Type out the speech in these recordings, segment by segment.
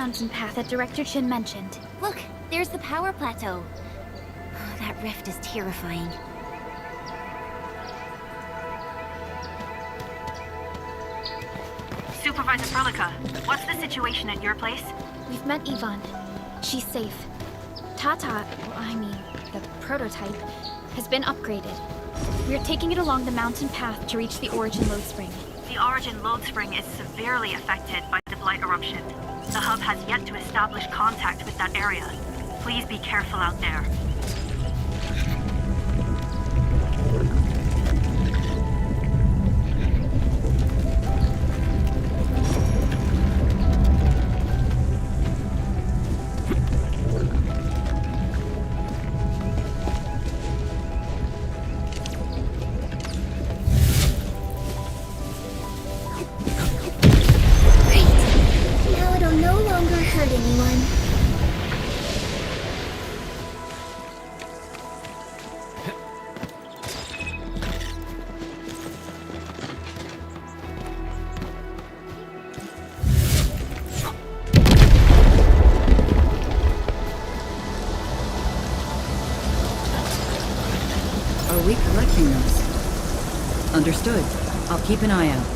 mountain path that Director Chin mentioned. Look, there's the power plateau. That rift is terrifying. Supervisor Perlica, what's the situation at your place? We've met Yvonne. She's safe. Tata, the prototype, has been upgraded. We're taking it along the mountain path to reach the Origin Lode Spring. The Origin Lode Spring is severely affected by the Blight eruption. The hub has yet to establish contact with that area. Please be careful out there. Are we collecting those? Understood. I'll keep an eye out.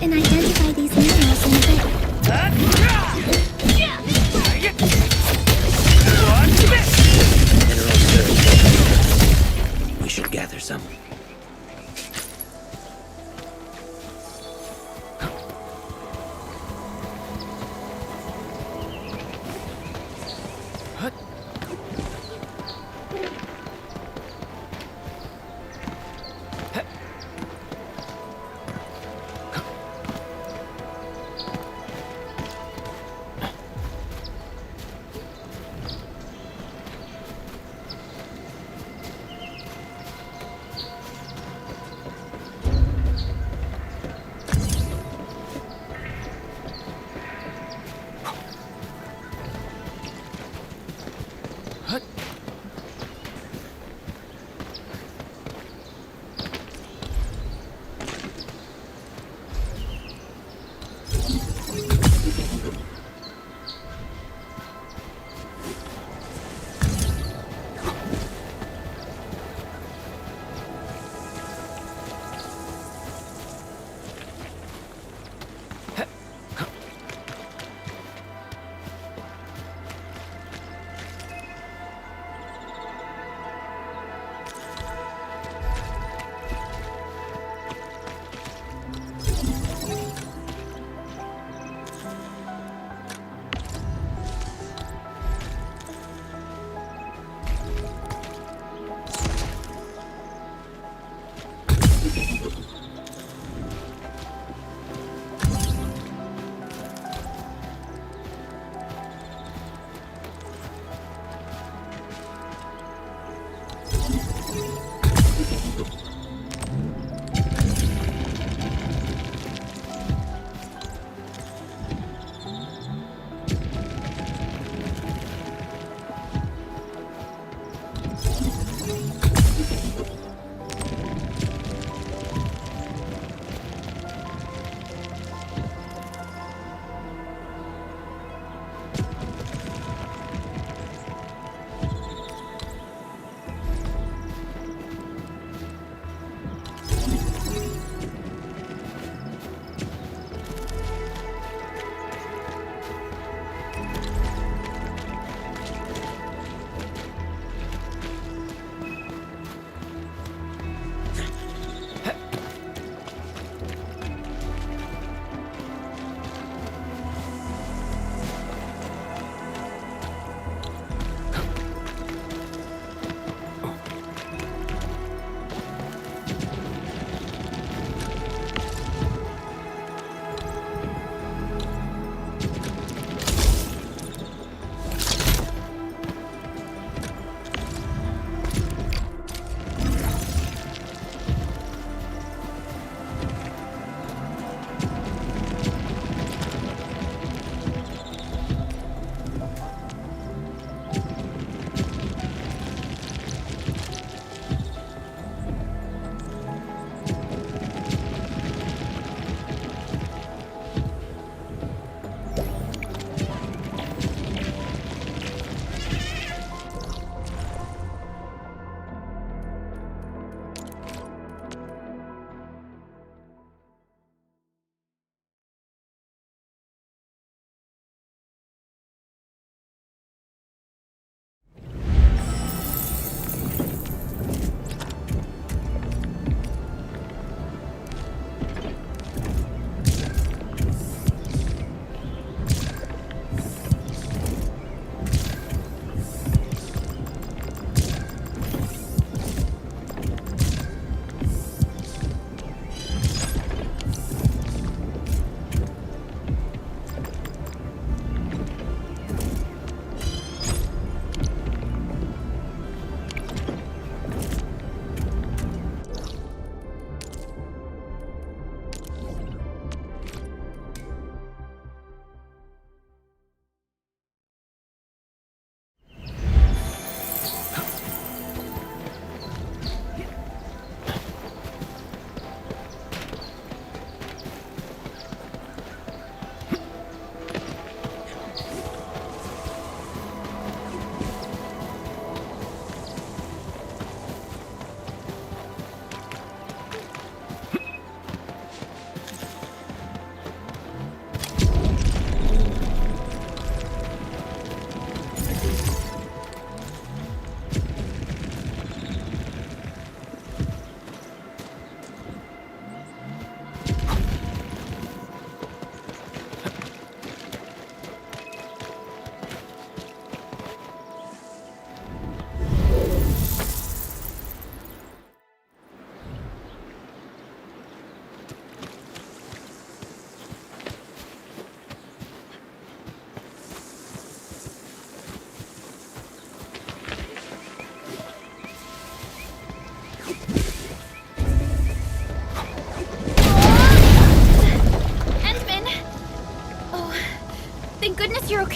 And identify these minerals in a bit. Minerals. We should gather some.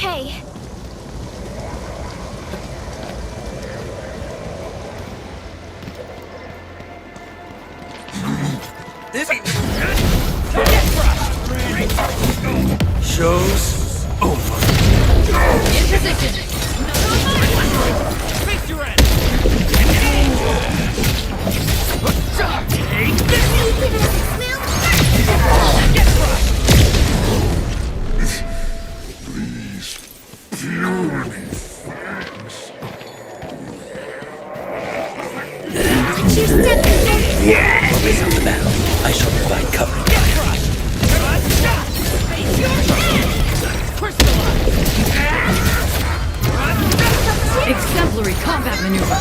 okay. This show's over. In position! Face your end. Take Get crushed. Focus on the battle. I shall provide cover. Get crushed. Face your end. Crystallize. Exemplary combat maneuver!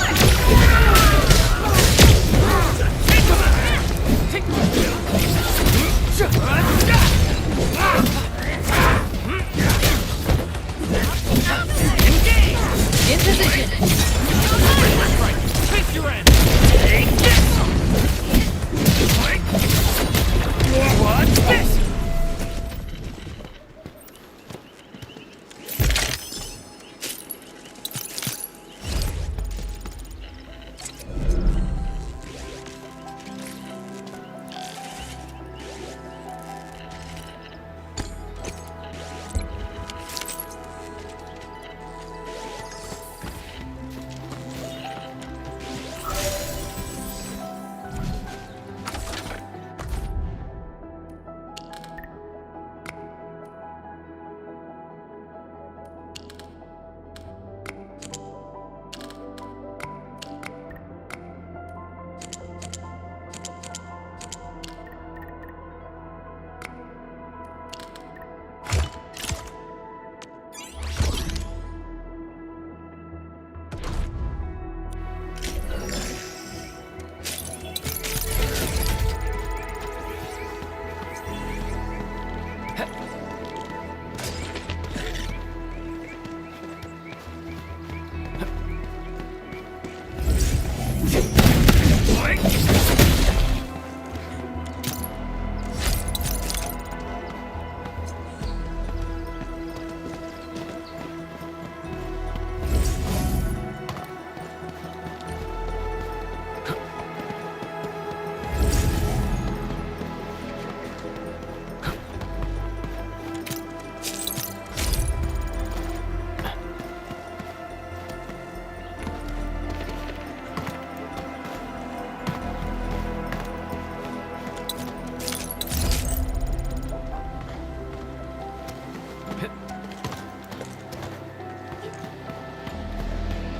In position! Face your end. Take this. What's this?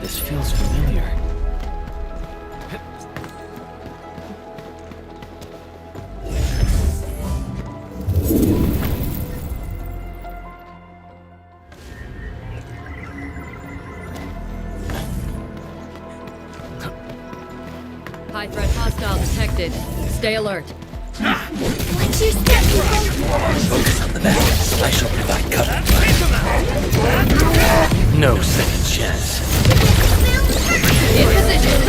This feels familiar. High threat hostile detected. Stay alert. Watch your step, people! Focus on the battle. I shall provide cover. No second chance. In position!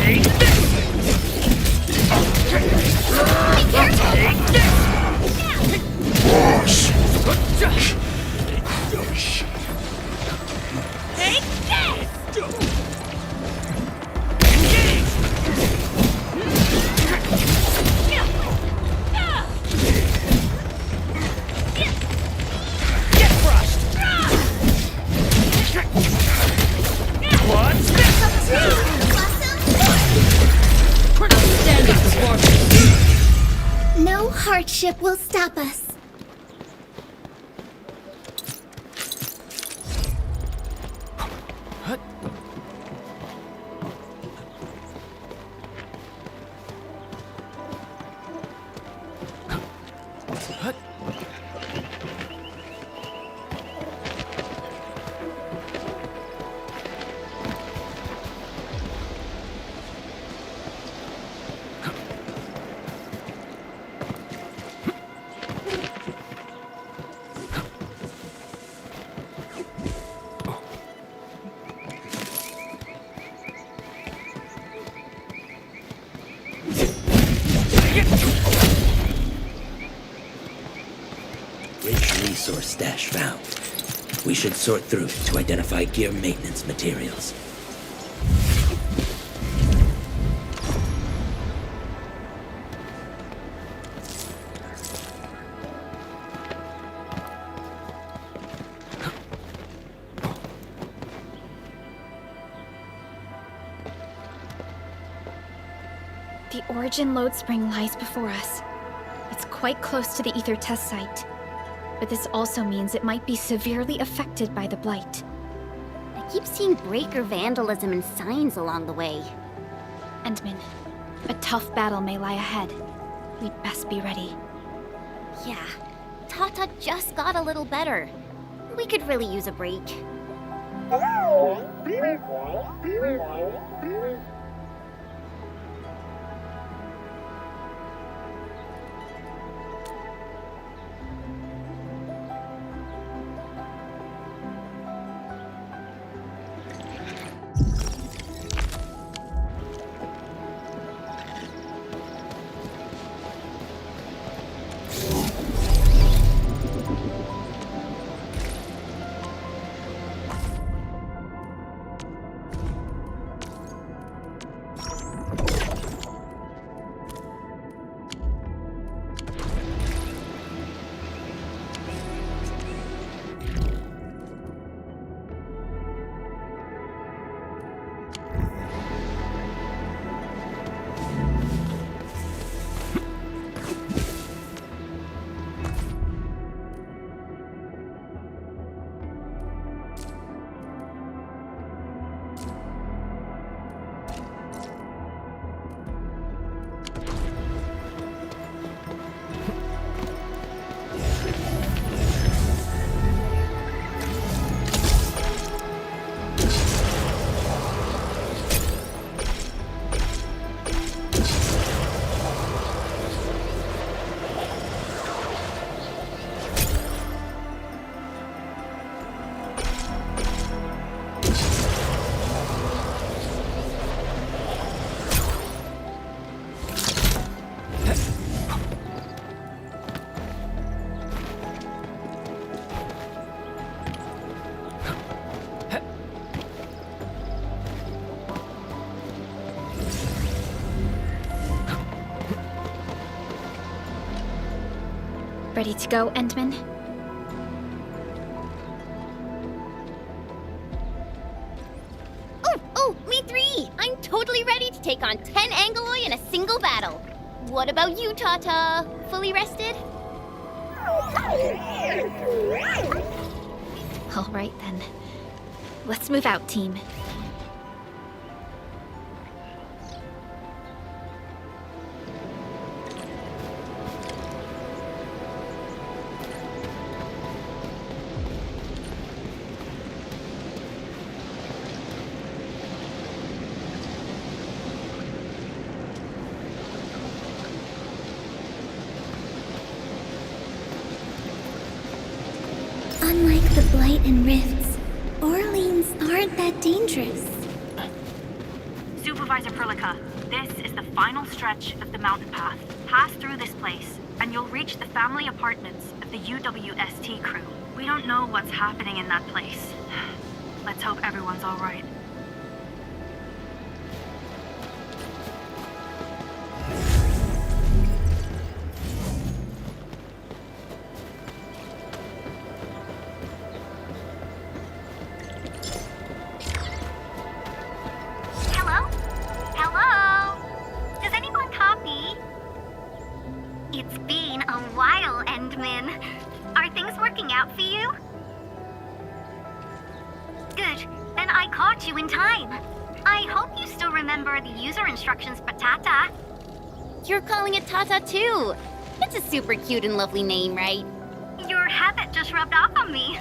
Take this. Take this. Take this. Get crushed. What's this? Outstanding performance! No hardship will stop us. Resource stash found. We should sort through to identify gear maintenance materials. The Origin load spring lies before us. It's quite close to the Ether test site. But this also means it might be severely affected by the Blight. I keep seeing breaker vandalism and signs along the way. Endman, a tough battle may lie ahead. We'd best be ready. Yeah, Tata just got a little better. We could really use a break. Ready to go, Endman? Oh, me three! I'm totally ready to take on 10 Angoloi in a single battle. What about you, Tata? Fully rested? All right, then. Let's move out, team. Unlike the Blight and Rifts, Orleans aren't that dangerous. Supervisor Perlica, this is the final stretch of the mountain path. Pass through this place, and you'll reach the family apartments of the UWST crew. We don't know what's happening in that place. Let's hope everyone's all right. Hello? Hello? Does anyone copy? It's been a while, Endman. Are things working out for you? Good. Then I caught you in time. I hope you still remember the user instructions for Tata. You're calling it Tata too. It's a super cute and lovely name, right? Your habit just rubbed off on me.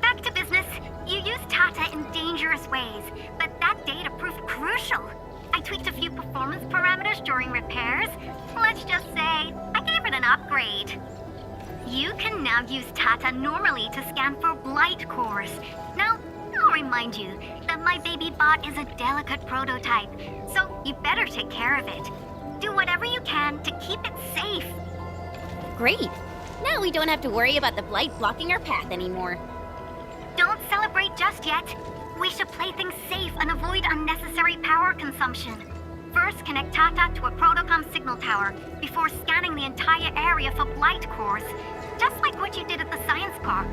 Back to business. You used Tata in dangerous ways, but that data proved crucial. I tweaked a few performance parameters during repairs. Let's just say, I gave it an upgrade. You can now use Tata normally to scan for blight cores. Now, I'll remind you that my baby bot is a delicate prototype, so you better take care of it. Do whatever you can to keep it safe. Great. Now we don't have to worry about the blight blocking our path anymore. Don't celebrate just yet. We should play things safe and avoid unnecessary power consumption. First, connect Tata to a Protocom signal tower before scanning the entire area for blight cores, just like what you did at the science park.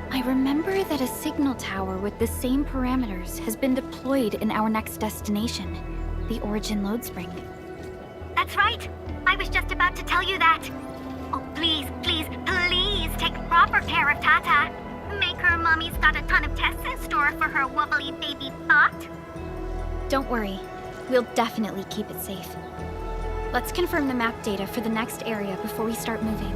I remember that a signal tower with the same parameters has been deployed in our next destination, the Origin Load Spring. That's right. I was just about to tell you that. Oh, please, please, please take proper care of Tata. Make her mommy's got a ton of tests in store for her wobbly baby thought. Don't worry, we'll definitely keep it safe. Let's confirm the map data for the next area before we start moving.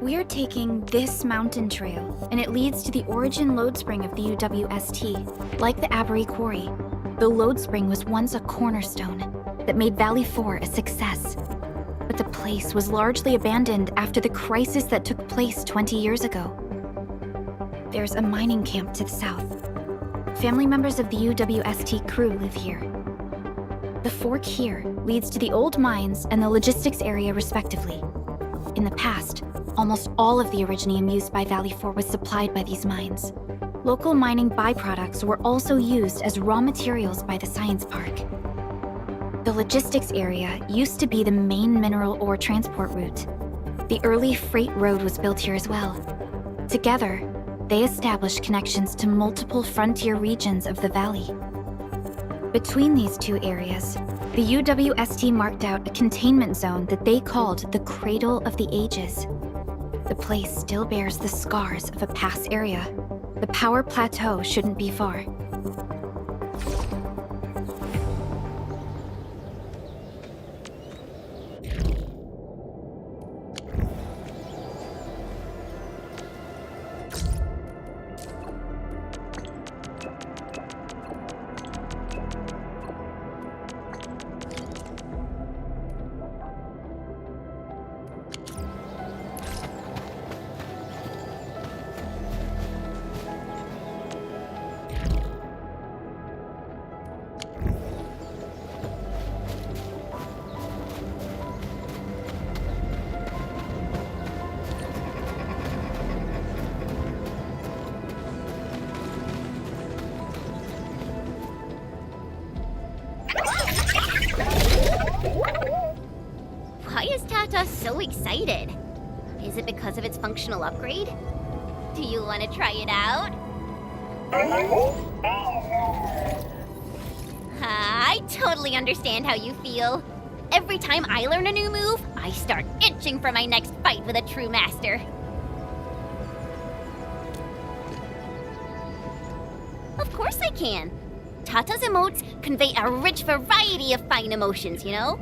We're taking this mountain trail, and it leads to the Origin Load Spring of the UWST. Like the Abery Quarry, the Load Spring was once a cornerstone that made Valley 4 a success. But the place was largely abandoned after the crisis that took place 20 years ago. There's a mining camp to the south. Family members of the UWST crew live here. The fork here leads to the old mines and the logistics area respectively. In the past, almost all of the Originium used by Valley 4 was supplied by these mines. Local mining byproducts were also used as raw materials by the science park. The logistics area used to be the main mineral ore transport route. The early freight road was built here as well. Together, they established connections to multiple frontier regions of the valley. Between these two areas, the UWST marked out a containment zone that they called the Cradle of the Ages. The place still bears the scars of a past area. The power plateau shouldn't be far. Why is Tata so excited? Is it because of its functional upgrade? Do you want to try it out? I totally understand how you feel. Every time I learn a new move, I start itching for my next fight with a true master. Of course I can. Tata's emotes convey a rich variety of fine emotions, you know?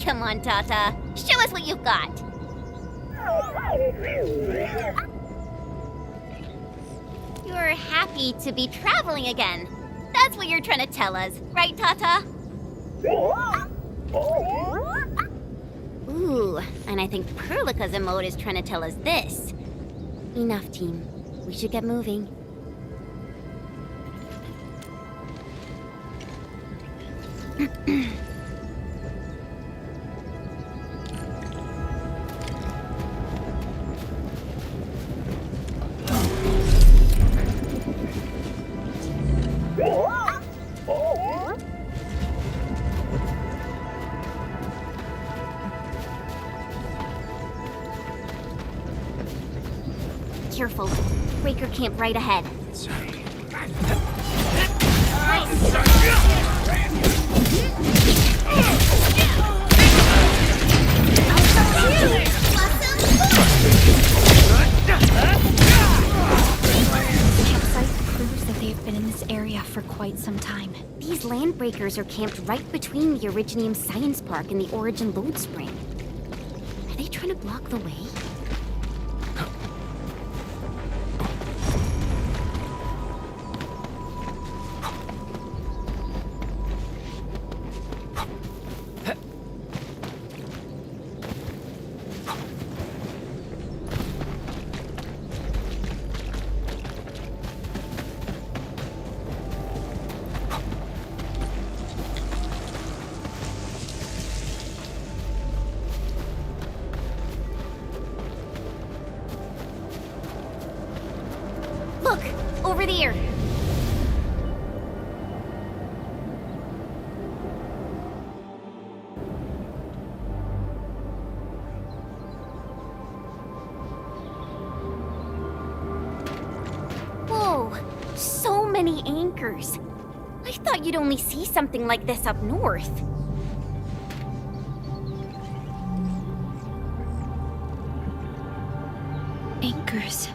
Come on, Tata. Show us what you've got. You're happy to be traveling again. That's what you're trying to tell us, right, Tata? Ooh, and I think Perlica's emote is trying to tell us this. Enough, team. We should get moving. Careful. Breaker camp right ahead. Campsite proves that they've been in this area for quite some time. These land breakers are camped right between the Originium Science Park and the Origin Load Spring. Are they trying to block the way? anchors. I thought you'd only see something like this up north. Anchors.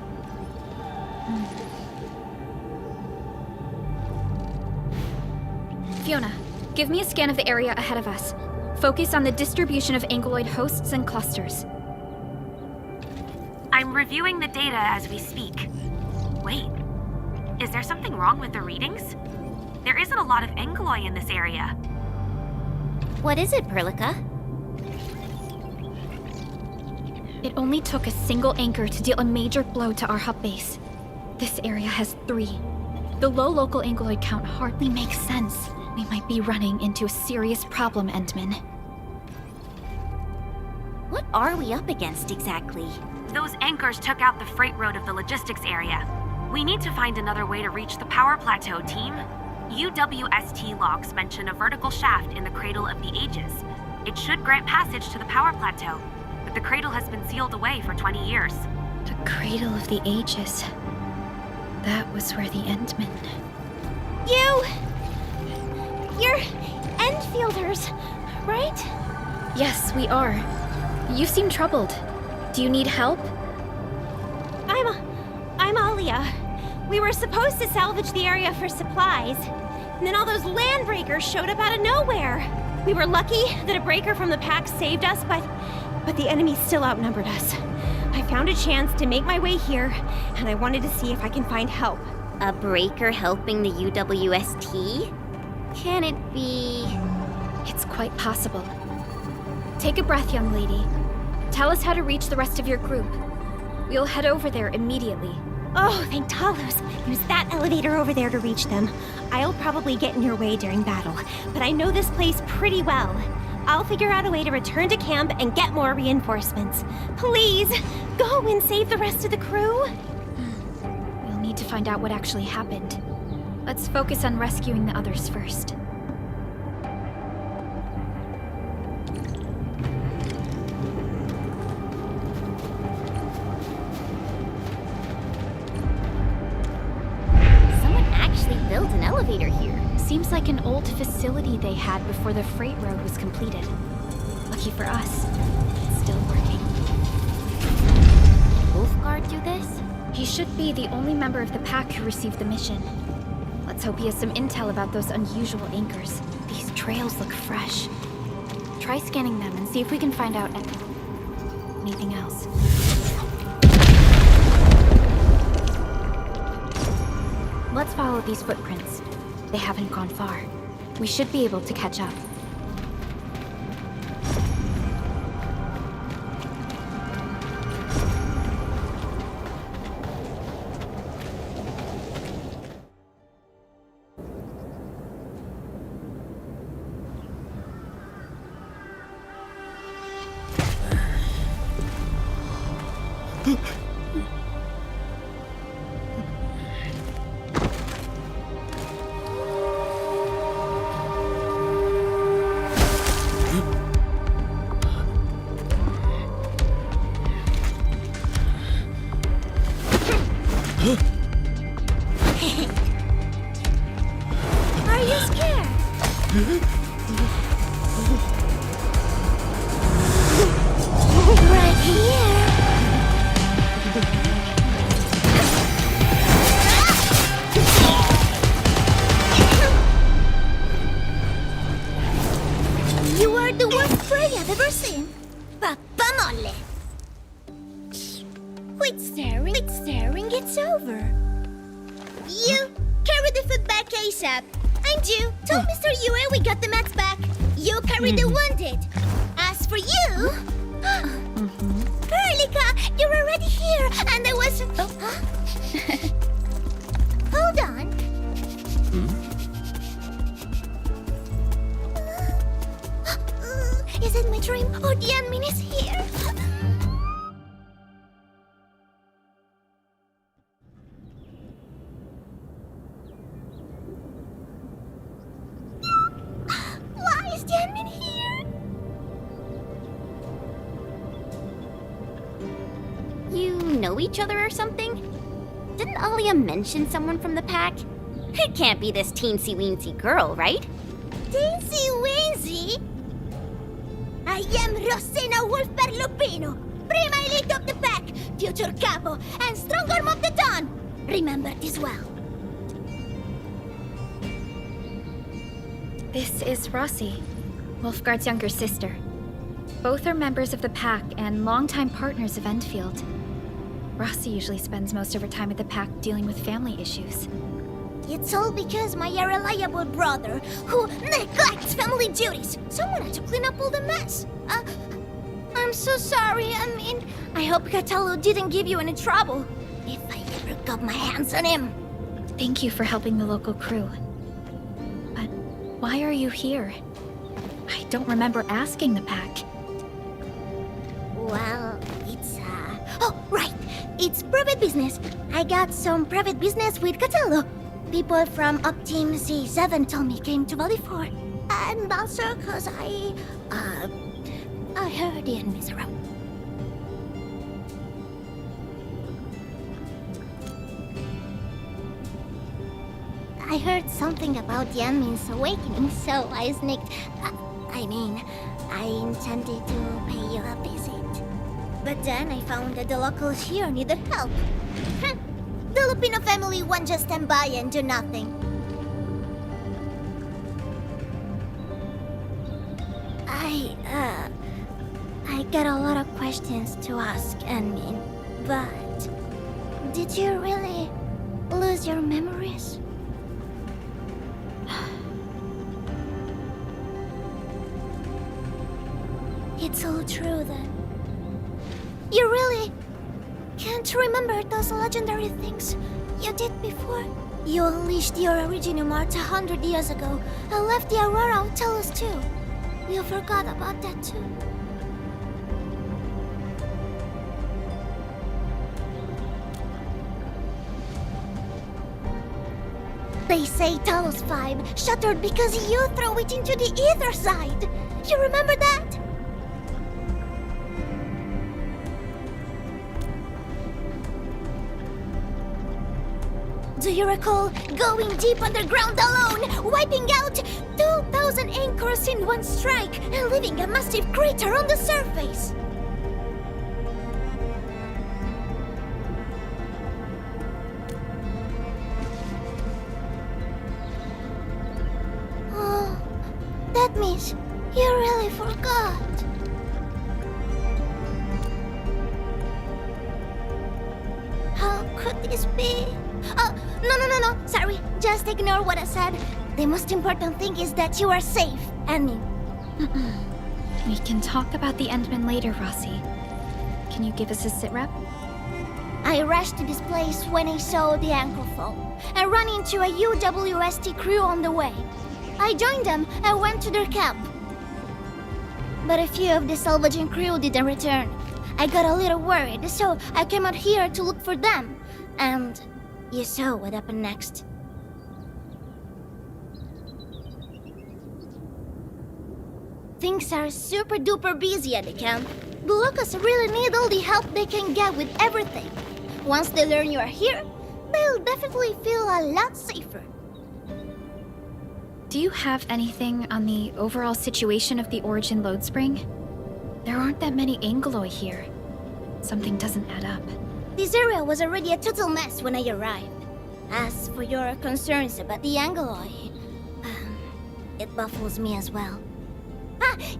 Fiona, give me a scan of the area ahead of us. Focus on the distribution of anguloid hosts and clusters. I'm reviewing the data as we speak. Wait, is there something wrong with the readings? There isn't a lot of anguloi in this area. What is it, Perlica? It only took a single anchor to deal a major blow to our hub base. This area has 3. The low local anguloid count hardly makes sense. We might be running into a serious problem, Endman. What are we up against exactly? Those anchors took out the freight road of the logistics area. We need to find another way to reach the power plateau, team. UWST logs mention a vertical shaft in the Cradle of the Ages. It should grant passage to the power plateau, but the cradle has been sealed away for 20 years. The Cradle of the Ages. That was where the Endmen... You're Endfielders, right? Yes, we are. You seem troubled. Do you need help? I'm Alia. We were supposed to salvage the area for supplies, and then all those land breakers showed up out of nowhere. We were lucky that a breaker from the pack saved us, but the enemy still outnumbered us. I found a chance to make my way here, and I wanted to see if I can find help. A breaker helping the UWST? Can it be... It's quite possible. Take a breath, young lady. Tell us how to reach the rest of your group. We'll head over there immediately. Oh, thank Talos. Use that elevator over there to reach them. I'll probably get in your way during battle, but I know this place pretty well. I'll figure out a way to return to camp and get more reinforcements. Please, go and save the rest of the crew. We'll need to find out what actually happened. Let's focus on rescuing the others first. Someone actually built an elevator here. Seems like an old facility they had before the freight road was completed. Lucky for us, it's still working. Wolfguard do this? He should be the only member of the pack who received the mission. Let's hope he has some intel about those unusual anchors. These trails look fresh. Try scanning them and see if we can find out anything else. Let's follow these footprints. They haven't gone far. We should be able to catch up. Are you scared? Right here. You are the worst prey I've ever seen. Papa mole. Quit staring, it's over. You, carry the food back ASAP. And you, tell Mr. Yue we got the mats back. You carry the wounded. As for you... Perlica, you're already here, and I was... Hold on. Is it my dream or the admin is here? Why is the admin here? You know each other or something? Didn't Alia mention someone from the pack? It can't be this teensy-weensy girl, right? Teensy Weensy? I am Rosina Wolfberg Lupino, prima elite of the pack, future capo, and strong arm of the dawn. Remember this well. This is Rossi, Wolfgard's younger sister. Both are members of the pack and longtime partners of Endfield. Rossi usually spends most of her time at the pack dealing with family issues. It's all because my irreliable brother, who neglects family duties. Someone had to clean up all the mess. I'm so sorry. I hope Cataldo didn't give you any trouble. If I ever got my hands on him. Thank you for helping the local crew. But why are you here? I don't remember asking the pack. Well, it's, Oh, right! It's private business. I got some private business with Cataldo. People from Up Team C7 told me came to Valley 4. And also cause I heard the enemies around. I heard something about the enemy's awakening, so I sneaked... I intended to pay you a visit. But then I found that the locals here needed help. The Lupino family won't just stand by and do nothing. I got a lot of questions to ask, but... Did you really lose your memories? It's all true then. You really can't remember those legendary things you did before? You unleashed your Originium Art 100 years ago and left the Aurora to tell us too. You forgot about that too. They say Talos 5 shattered because you threw it into the ether side. You remember that? Do you recall going deep underground alone, wiping out 2,000 anchors in one strike, and leaving a massive crater on the surface? Oh, that means you really forgot. How could this be? No. Sorry, just ignore what I said. The most important thing is that you are safe, and We can talk about the Endman later, Rossi. Can you give us a sitrep? I rushed to this place when I saw the anchor fall and ran into a UWST crew on the way. I joined them and went to their camp. But a few of the salvaging crew didn't return. I got a little worried, so I came out here to look for them. And you saw what happened next. Things are super duper busy at the camp. The locals really need all the help they can get with everything. Once they learn you are here, they'll definitely feel a lot safer. Do you have anything on the overall situation of the Origin load spring? There aren't that many Angeloi here. Something doesn't add up. This area was already a total mess when I arrived. As for your concerns about the Angeloi, it baffles me as well.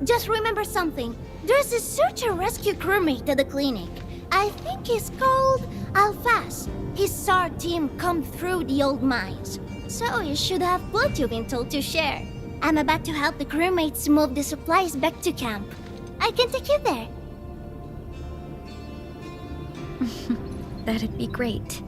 Just remember something. There's a search and rescue crewmate at the clinic. I think he's called Alphas. His SAR team come through the old mines, so you should have plenty of intel to share. I'm about to help the crewmates move the supplies back to camp. I can take you there. That'd be great.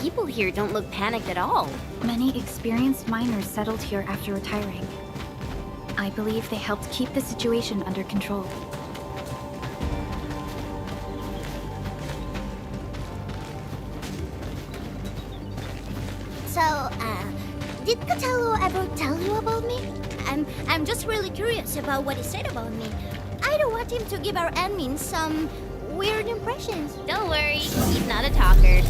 people here don't look panicked at all. Many experienced miners settled here after retiring. I believe they helped keep the situation under control. So, did Costello ever tell you about me? I'm just really curious about what he said about me. I don't want him to give our admin some weird impressions. Don't worry, he's not a talker.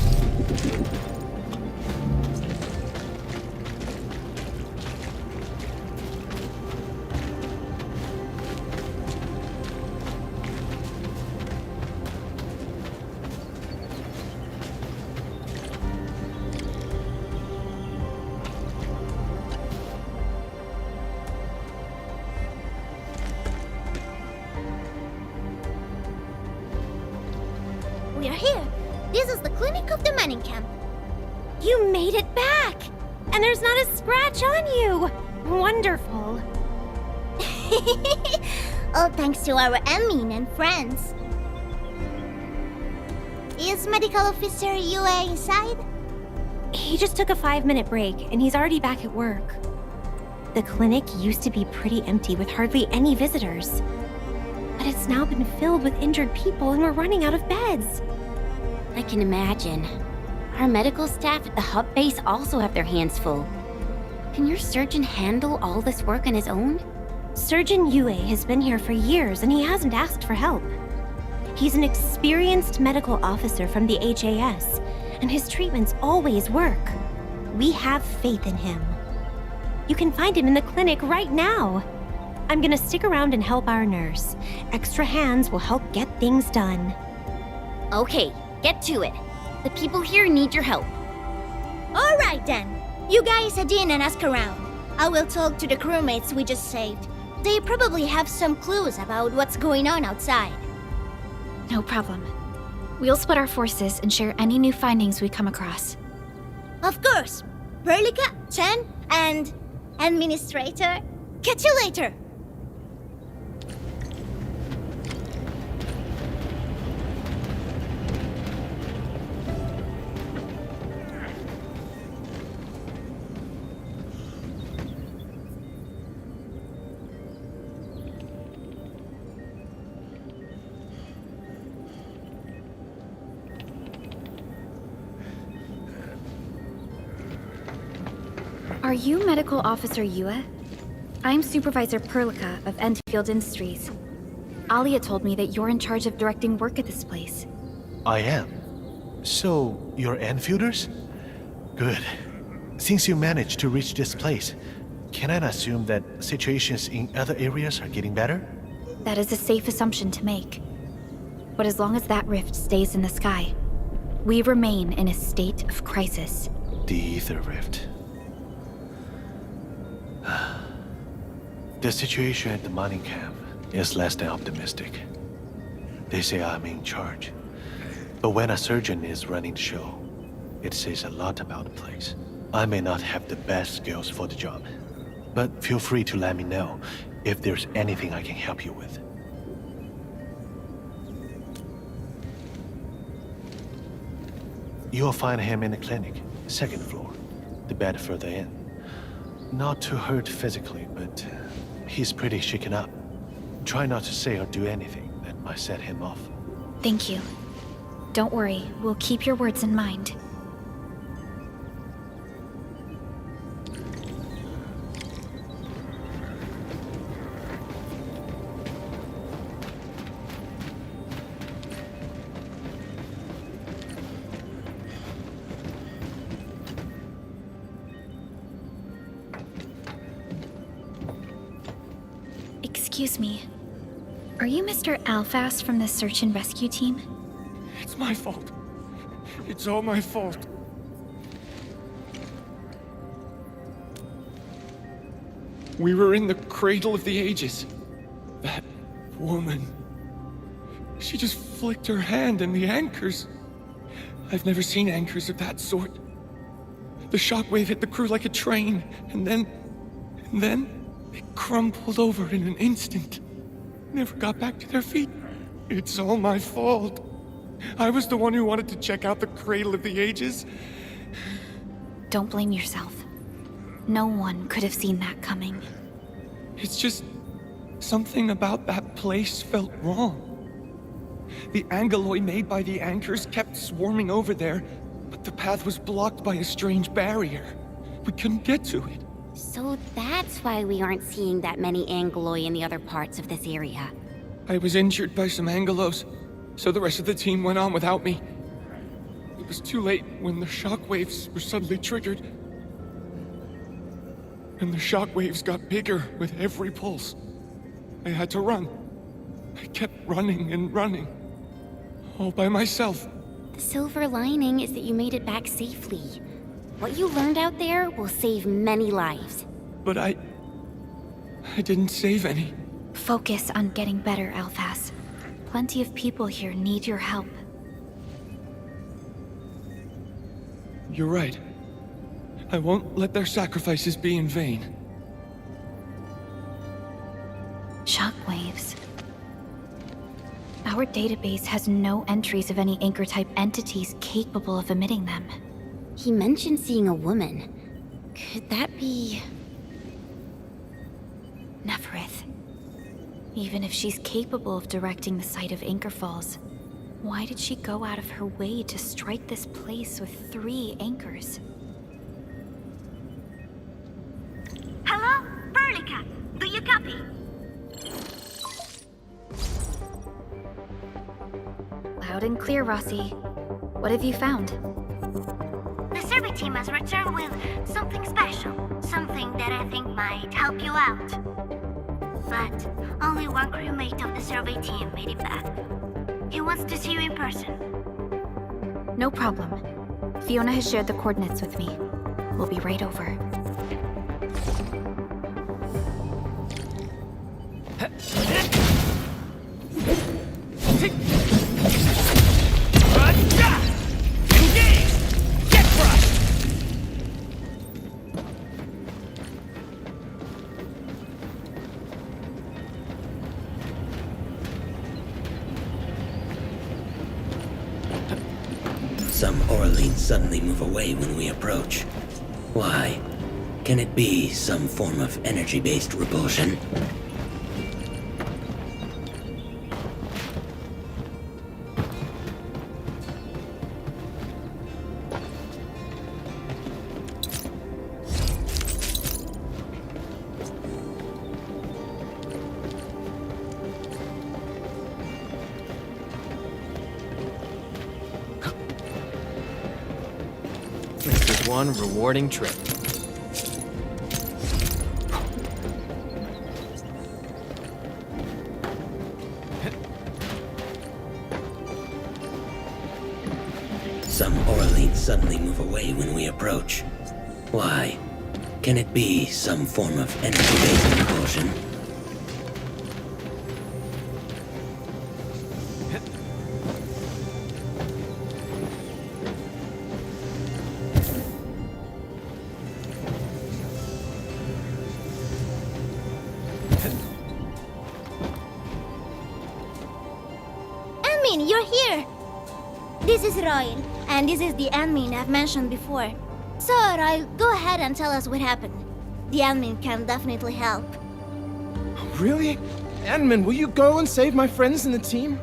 We are here. This is the clinic of the mining camp. You made it back! And there's not a scratch on you! Wonderful. All thanks to our admin and friends. Is Medical Officer UA inside? He just took a 5-minute break, and he's already back at work. The clinic used to be pretty empty with hardly any visitors. But it's now been filled with injured people, and we're running out of beds. I can imagine. Our medical staff at the hub base also have their hands full. Can your surgeon handle all this work on his own? Surgeon Yue has been here for years, and he hasn't asked for help. He's an experienced medical officer from the HAS, and his treatments always work. We have faith in him. You can find him in the clinic right now. I'm gonna stick around and help our nurse. Extra hands will help get things done. Okay, get to it. The people here need your help. All right then. You guys head in and ask around. I will talk to the crewmates we just saved. They probably have some clues about what's going on outside. No problem. We'll split our forces and share any new findings we come across. Of course. Perlica, Chen, and Administrator. Catch you later. Are you Medical Officer Yue? I'm Supervisor Perlica of Endfield Industries. Alia told me that you're in charge of directing work at this place. I am. So, you're Enfielders? Good. Since you managed to reach this place, can I assume that situations in other areas are getting better? That is a safe assumption to make. But as long as that rift stays in the sky, we remain in a state of crisis. The Ether Rift. The situation at the mining camp is less than optimistic. They say I'm in charge. But when a surgeon is running the show, it says a lot about the place. I may not have the best skills for the job, but feel free to let me know if there's anything I can help you with. You'll find him in the clinic, second floor, the bed further in. Not too hurt physically, but he's pretty shaken up. Try not to say or do anything that might set him off. Thank you. Don't worry, we'll keep your words in mind. Excuse me. Are you Mr. Alfast from the search and rescue team? It's my fault. It's all my fault. We were in the cradle of the ages. That woman. She just flicked her hand and the anchors. I've never seen anchors of that sort. The shockwave hit the crew like a train, and then they crumpled over in an instant. Never got back to their feet. It's all my fault. I was the one who wanted to check out the Cradle of the Ages, Don't blame yourself. No one could have seen that coming. It's just... something about that place felt wrong. The angeloi made by the anchors kept swarming over there, but the path was blocked by a strange barrier. We couldn't get to it. So that's why we aren't seeing that many angeloi in the other parts of this area. I was injured by some angelos, so the rest of the team went on without me. It was too late when the shockwaves were suddenly triggered. And the shockwaves got bigger with every pulse. I had to run. I kept running and running. All by myself. The silver lining is that you made it back safely. What you learned out there will save many lives. But I didn't save any. Focus on getting better, Alphas. Plenty of people here need your help. You're right. I won't let their sacrifices be in vain. Shockwaves. Our database has no entries of any anchor-type entities capable of emitting them. He mentioned seeing a woman. Could that be... Neferith. Even if she's capable of directing the site of anchor falls, why did she go out of her way to strike this place with 3 anchors? Hello? Burlica, do you copy? Loud and clear, Rossi. What have you found? The survey team has returned with something special. Something that I think might help you out. But only one crewmate of the survey team made it back. He wants to see you in person. No problem. Fiona has shared the coordinates with me. We'll be right over. Some Orleans suddenly move away when we approach. Why? Can it be some form of energy-based repulsion? This is one rewarding trip. Some Orleans suddenly move away when we approach. Why? Can it be some form of energy-based repulsion? Admin, you're here! This is Royal, and this is the admin I've mentioned before. So, Royal, go ahead and tell us what happened. The admin can definitely help. Really? Admin, will you go and save my friends in the team?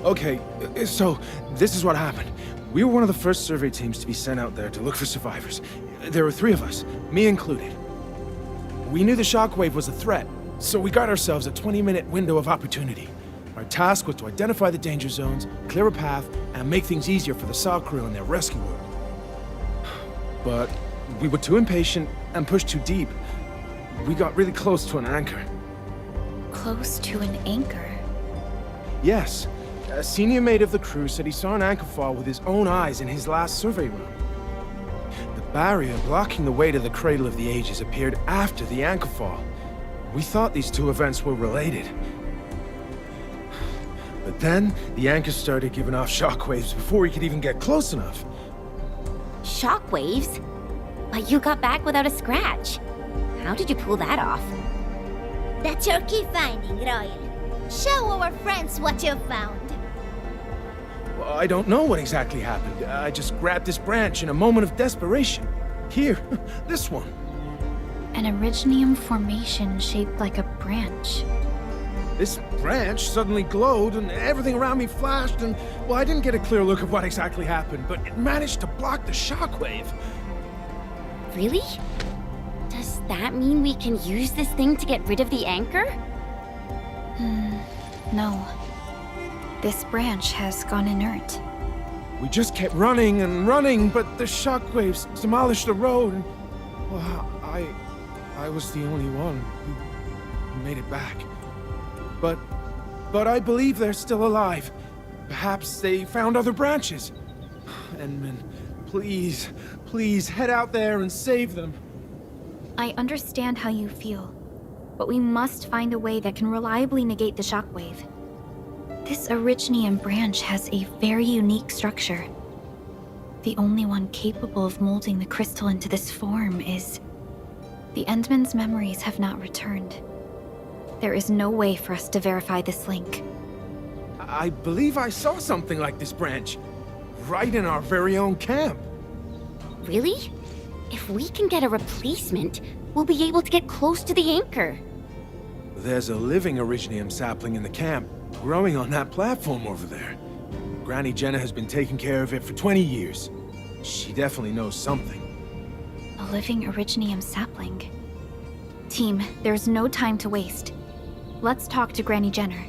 Okay, so this is what happened. We were one of the first survey teams to be sent out there to look for survivors. There were 3 of us, me included. We knew the shockwave was a threat, so we got ourselves a 20-minute window of opportunity. Our task was to identify the danger zones, clear a path, and make things easier for the SAW crew and their rescue work. But we were too impatient and pushed too deep. We got really close to an anchor. Close to an anchor? Yes. A senior mate of the crew said he saw an anchor fall with his own eyes in his last survey run. The barrier blocking the way to the Cradle of the Ages appeared after the anchor fall. We thought these 2 events were related. But then, the anchor started giving off shockwaves before we could even get close enough. Shockwaves? But you got back without a scratch. How did you pull that off? That's your key finding, Royal. Show our friends what you found. Well, I don't know what exactly happened. I just grabbed this branch in a moment of desperation. Here, this one. An Originium formation shaped like a branch. This branch suddenly glowed and everything around me flashed and, well, I didn't get a clear look of what exactly happened, but it managed to block the shockwave. Really? Does that mean we can use this thing to get rid of the anchor? No. This branch has gone inert. We just kept running and running, but the shockwaves demolished the road and, well, I was the only one who made it back. But I believe they're still alive. Perhaps they found other branches. Endman, please head out there and save them. I understand how you feel, but we must find a way that can reliably negate the shockwave. This Originium branch has a very unique structure. The only one capable of molding the crystal into this form is... The Endman's memories have not returned. There is no way for us to verify this link. I believe I saw something like this branch, right in our very own camp. Really? If we can get a replacement, we'll be able to get close to the anchor. There's a living Originium sapling in the camp, growing on that platform over there. Granny Jenna has been taking care of it for 20 years. She definitely knows something. A living Originium sapling. Team, there's no time to waste. Let's talk to Granny Jenner.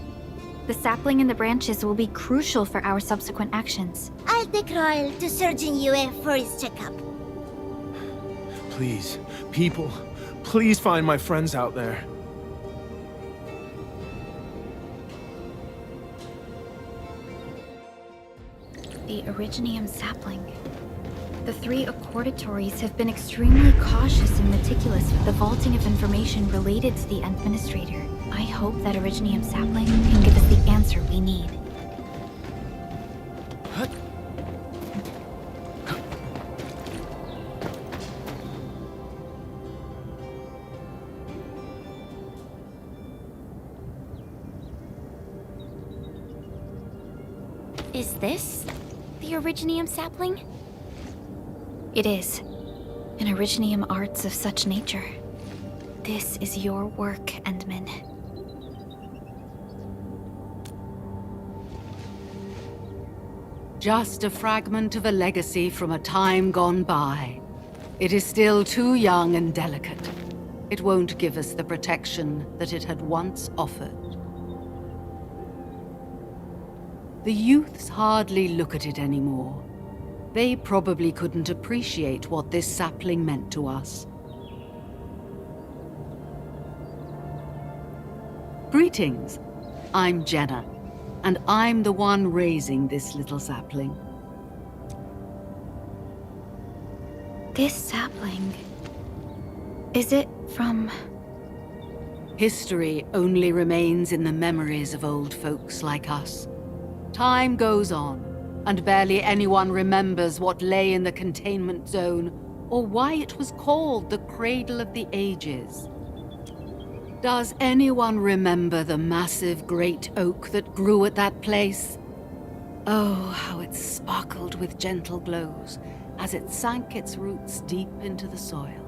The sapling and the branches will be crucial for our subsequent actions. I'll take Royal to Surgeon Yue for his checkup. Please, people, please find my friends out there. The Originium sapling. The three accordatories have been extremely cautious and meticulous with the vaulting of information related to the Administrator. I hope that Originium sapling can give us the answer we need. Is this the Originium sapling? It is. An Originium arts of such nature. This is your work, Endman. Just a fragment of a legacy from a time gone by. It is still too young and delicate. It won't give us the protection that it had once offered. The youths hardly look at it anymore. They probably couldn't appreciate what this sapling meant to us. Greetings. I'm Jenna, and I'm the one raising this little sapling. This sapling... is it from... History only remains in the memories of old folks like us. Time goes on, and barely anyone remembers what lay in the containment zone, or why it was called the Cradle of the Ages. Does anyone remember the massive great oak that grew at that place? Oh, how it sparkled with gentle glows as it sank its roots deep into the soil.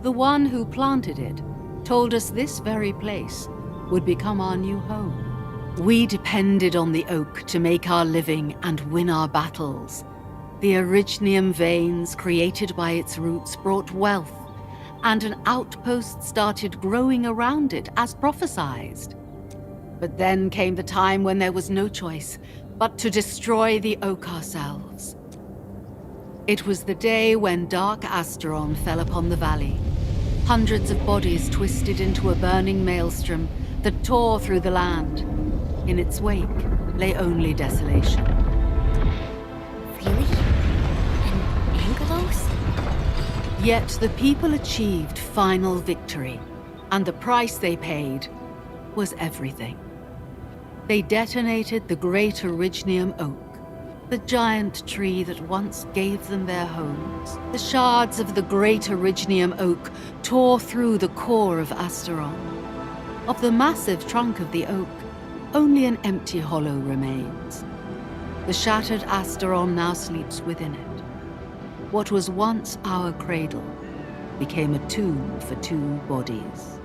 The one who planted it told us this very place would become our new home. We depended on the oak to make our living and win our battles. The Originium veins created by its roots brought wealth, and an outpost started growing around it as prophesized. But then came the time when there was no choice but to destroy the oak ourselves. It was the day when dark Asteron fell upon the valley. Hundreds of bodies twisted into a burning maelstrom that tore through the land. In its wake lay only desolation. Really? And Angelos? Yet the people achieved final victory, and the price they paid was everything. They detonated the great Originium oak, the giant tree that once gave them their homes. The shards of the great Originium oak tore through the core of Asteron. Of the massive trunk of the oak, only an empty hollow remains. The shattered Asteron now sleeps within it. What was once our cradle became a tomb for 2 bodies.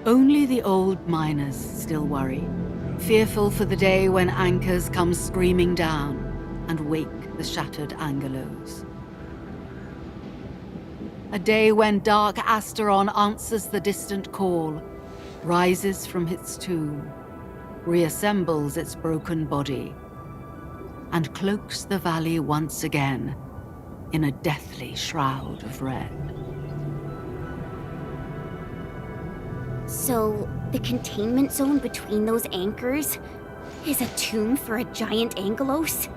Only the old miners still worry, fearful for the day when anchors come screaming down and wake the shattered Angelos. A day when dark Asteron answers the distant call, rises from its tomb, reassembles its broken body, and cloaks the valley once again in a deathly shroud of red. So, the containment zone between those anchors is a tomb for a giant Angelos?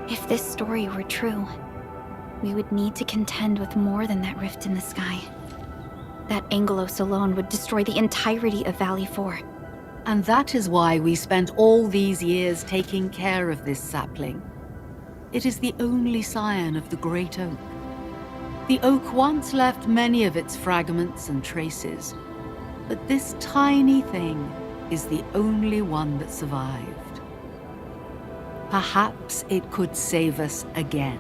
If this story were true, we would need to contend with more than that rift in the sky. That Angelos alone would destroy the entirety of Valley 4. And that is why we spent all these years taking care of this sapling. It is the only scion of the Great Oak. The oak once left many of its fragments and traces, but this tiny thing is the only one that survived. Perhaps it could save us again.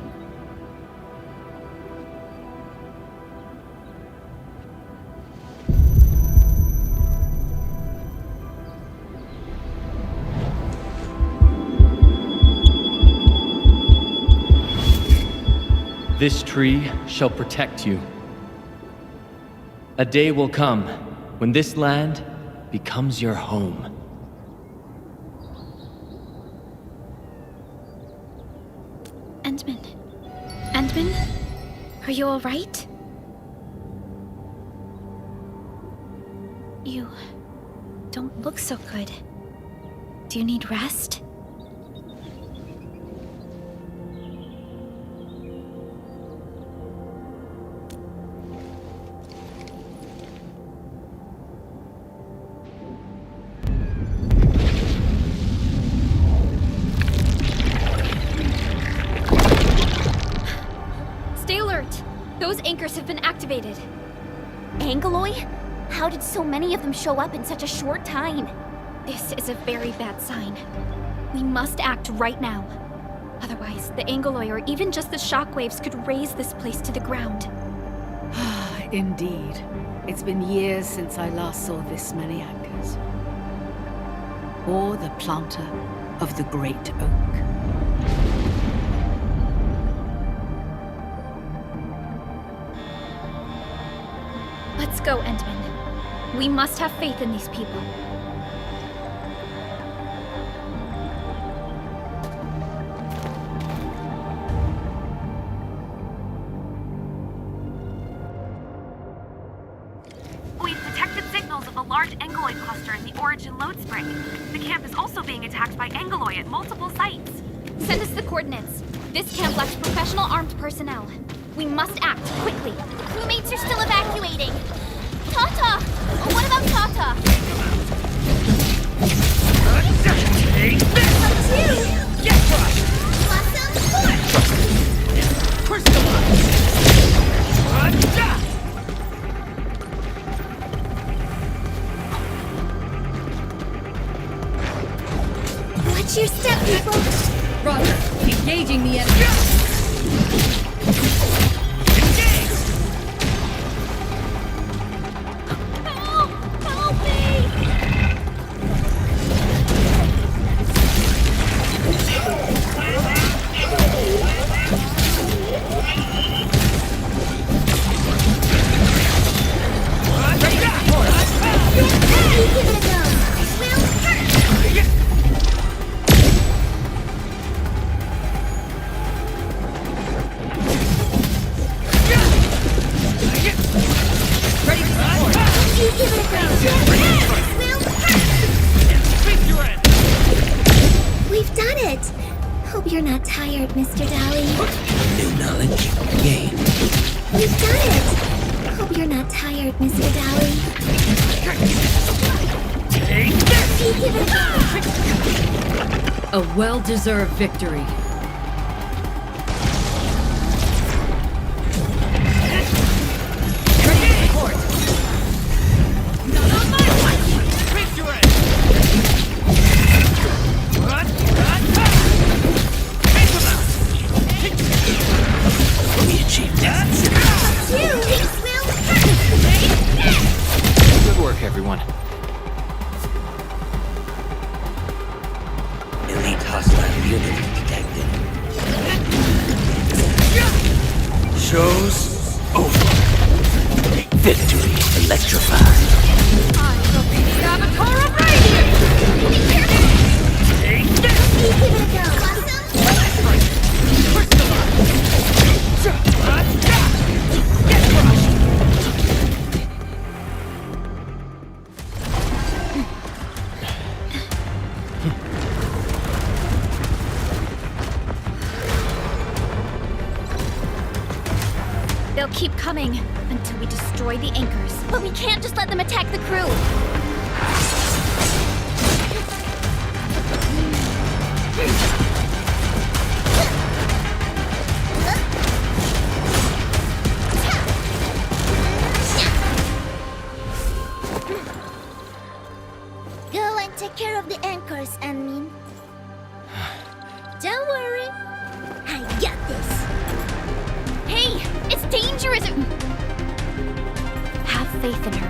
This tree shall protect you. A day will come when this land becomes your home. Endman? Are you alright? You don't look so good. Do you need rest? Those anchors have been activated. Angeloi? How did so many of them show up in such a short time? This is a very bad sign. We must act right now. Otherwise, the Angeloi or even just the shockwaves could raze this place to the ground. Indeed. It's been years since I last saw this many anchors. Or the planter of the Great Oak. Let's go, Endman. We must have faith in these people. We've detected signals of a large Angeloi cluster in the Origin Load Spring. The camp is also being attacked by Angeloi at multiple sites. Send us the coordinates. This camp lacks professional armed personnel. We must act quickly. The crewmates are still evacuating. Tata! What about Tata? Take this! Get crushed! Blossom force! Crystallize! Watch your step, people! Roger. Engaging the enemy. We've done it! Hope you're not tired, Mr. Dolly. New knowledge gained. We've done it! Hope you're not tired, Mr. Dolly. Take this! A well-deserved victory. Ready to report! Not on my watch! one. Elite hostile unit detected. Show's over. Victory electrified. Avatar of Radiance! Take this! Get crushed! They'll keep coming until we destroy the anchors. But we can't just let them attack the crew. Go and take care of the anchors, Anmin. Don't worry. I got this. Hey, it's dangerous! Have faith in her.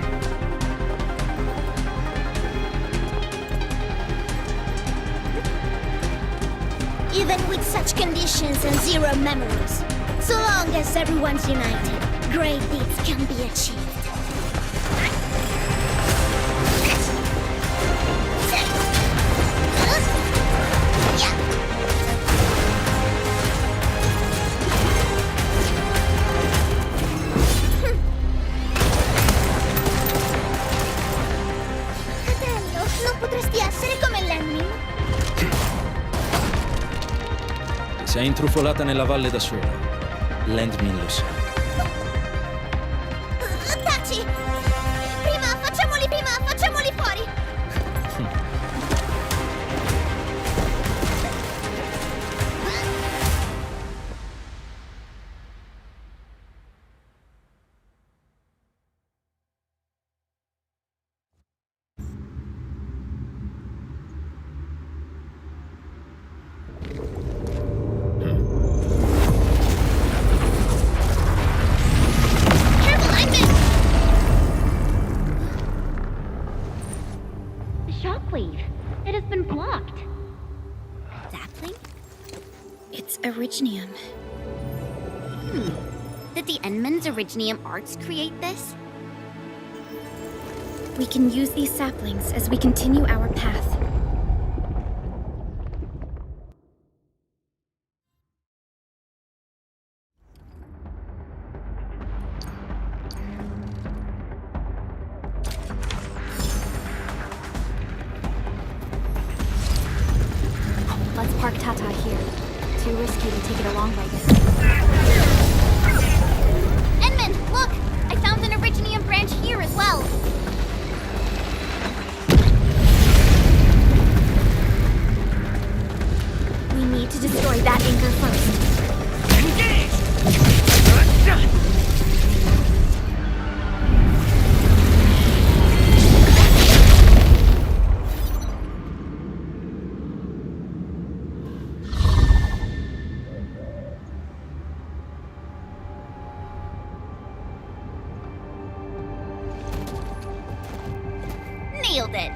Even with such conditions and zero memories, so long as everyone's united, great deeds can be achieved. Fratello, non potresti essere come Lenny? Sei intrufolata nella valle da sola. Landmin lo sa. Taci! Facciamoli fuori! Careful, I missed! The shockwave. It has been blocked. Sapling? It's Originium. Did the Enman's Originium arts create this? We can use these saplings as we continue our path. Let's park Tata here. Too risky to take it along right now. Enman, look! I found an Originium branch here as well. We need to destroy that anchor first. Engage! Nailed it!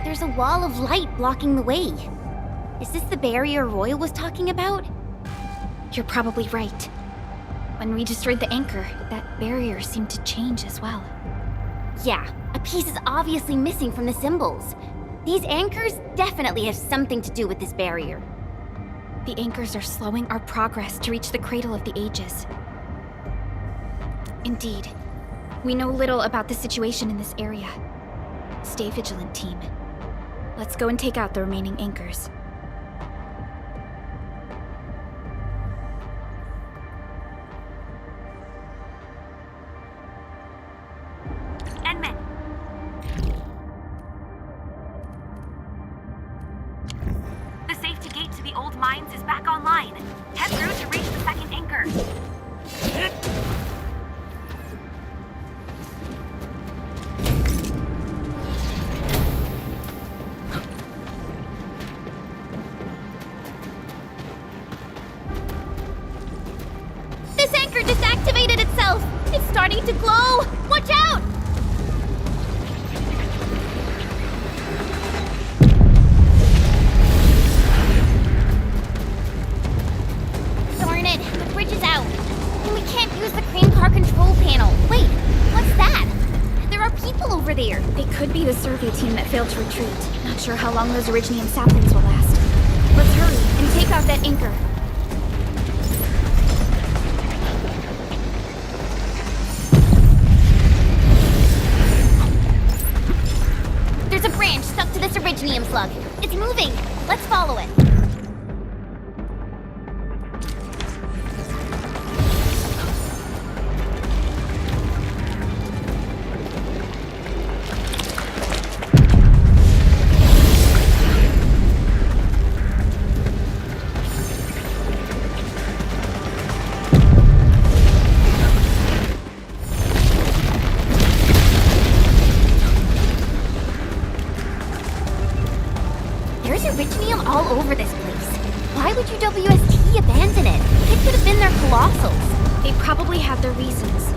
There's a wall of light blocking the way. Is this the barrier Royal was talking about? You're probably right. When we destroyed the anchor, that barrier seemed to change as well. Yeah, a piece is obviously missing from the symbols. These anchors definitely have something to do with this barrier. The anchors are slowing our progress to reach the Cradle of the Ages. Indeed. We know little about the situation in this area. Stay vigilant, team. Let's go and take out the remaining anchors. Enman! The safety gate to the old mines is back online. Head through to reach the second anchor. This anchor disactivated itself! It's starting to glow! Watch out! panel. Wait, what's that? There are people over there. They could be the survey team that failed to retreat. Not sure how long those Originium saplings will last. Let's hurry and take out that anchor. There's a branch stuck to this Originium slug. It's moving. Let's follow it. There's Originium all over this place. Why would UWST abandon it? It could have been their colossals. They probably have their reasons.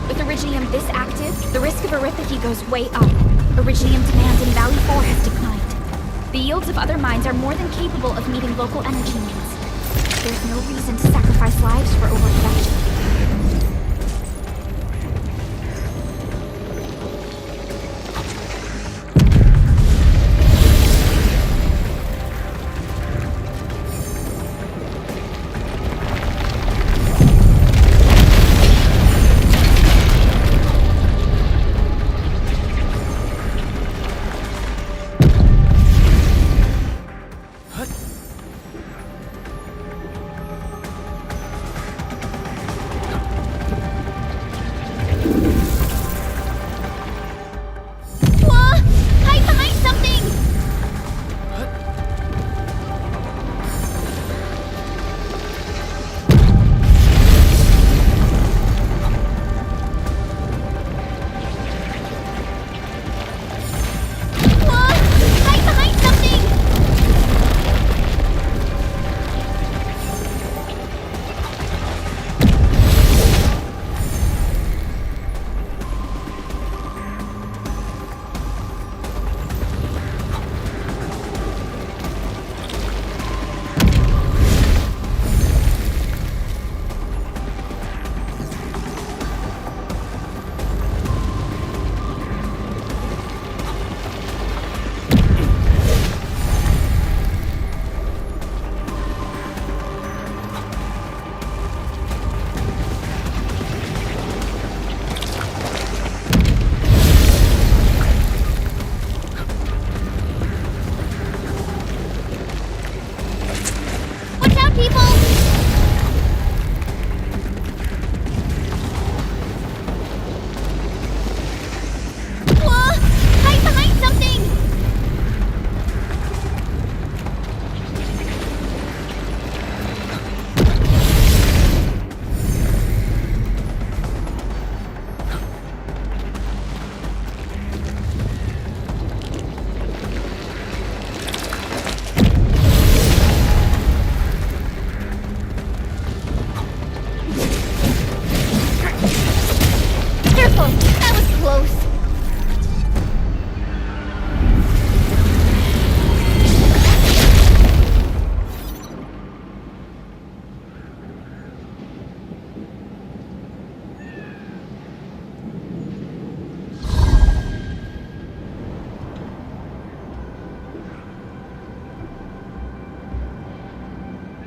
With Originium this active, the risk of eripathy goes way up. Originium demand in Valley 4 has declined. The yields of other mines are more than capable of meeting local energy needs. There's no reason to sacrifice lives for overproduction.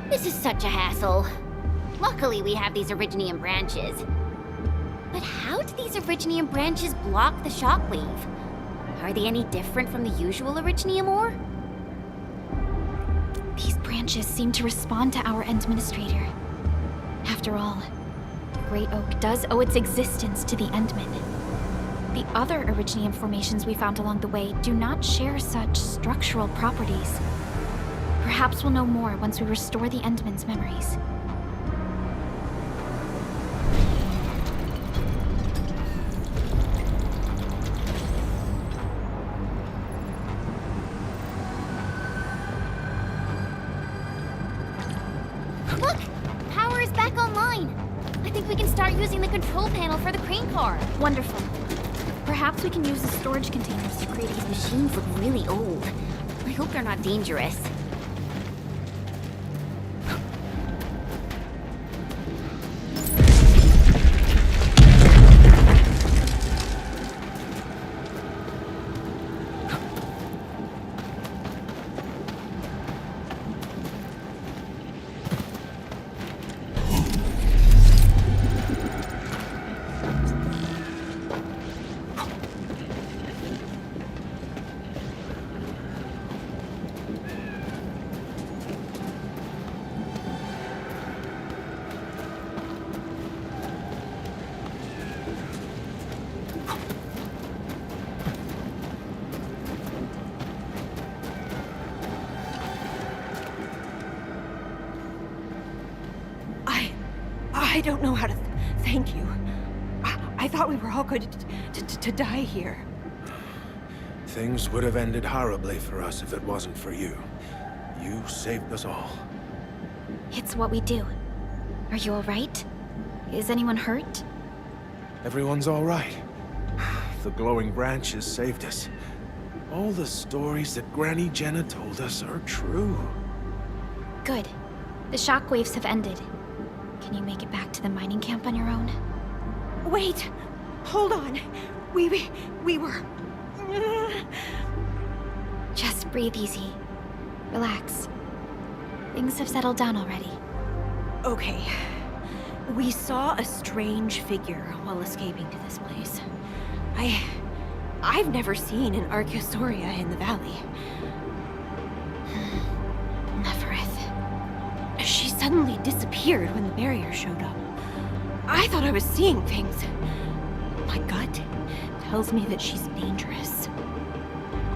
This is such a hassle. Luckily, we have these Originium branches. But how do these Originium branches block the shockwave? Are they any different from the usual Originium ore? These branches seem to respond to our Endministrator. After all, Great Oak does owe its existence to the Endmen. The other Originium formations we found along the way do not share such structural properties. Perhaps we'll know more once we restore the Endmen's memories. Look! Power is back online! I think we can start using the control panel for the crane car. Wonderful. Perhaps we can use the storage containers to create These machines look really old. I hope they're not dangerous. I don't know how to thank you. I thought we were all going to die here. Things would have ended horribly for us if it wasn't for you. You saved us all. It's what we do. Are you all right? Is anyone hurt? Everyone's all right. The glowing branches saved us. All the stories that Granny Jenna told us are true. Good. The shockwaves have ended. Can you make it back to the mining camp on your own? Wait! Hold on. We were... Just breathe easy. Relax. Things have settled down already. Okay. We saw a strange figure while escaping to this place. I've never seen an Archaeosauria in the valley. Nefereth. She suddenly disappeared when the barrier showed up. I thought I was seeing things. My gut tells me that she's dangerous.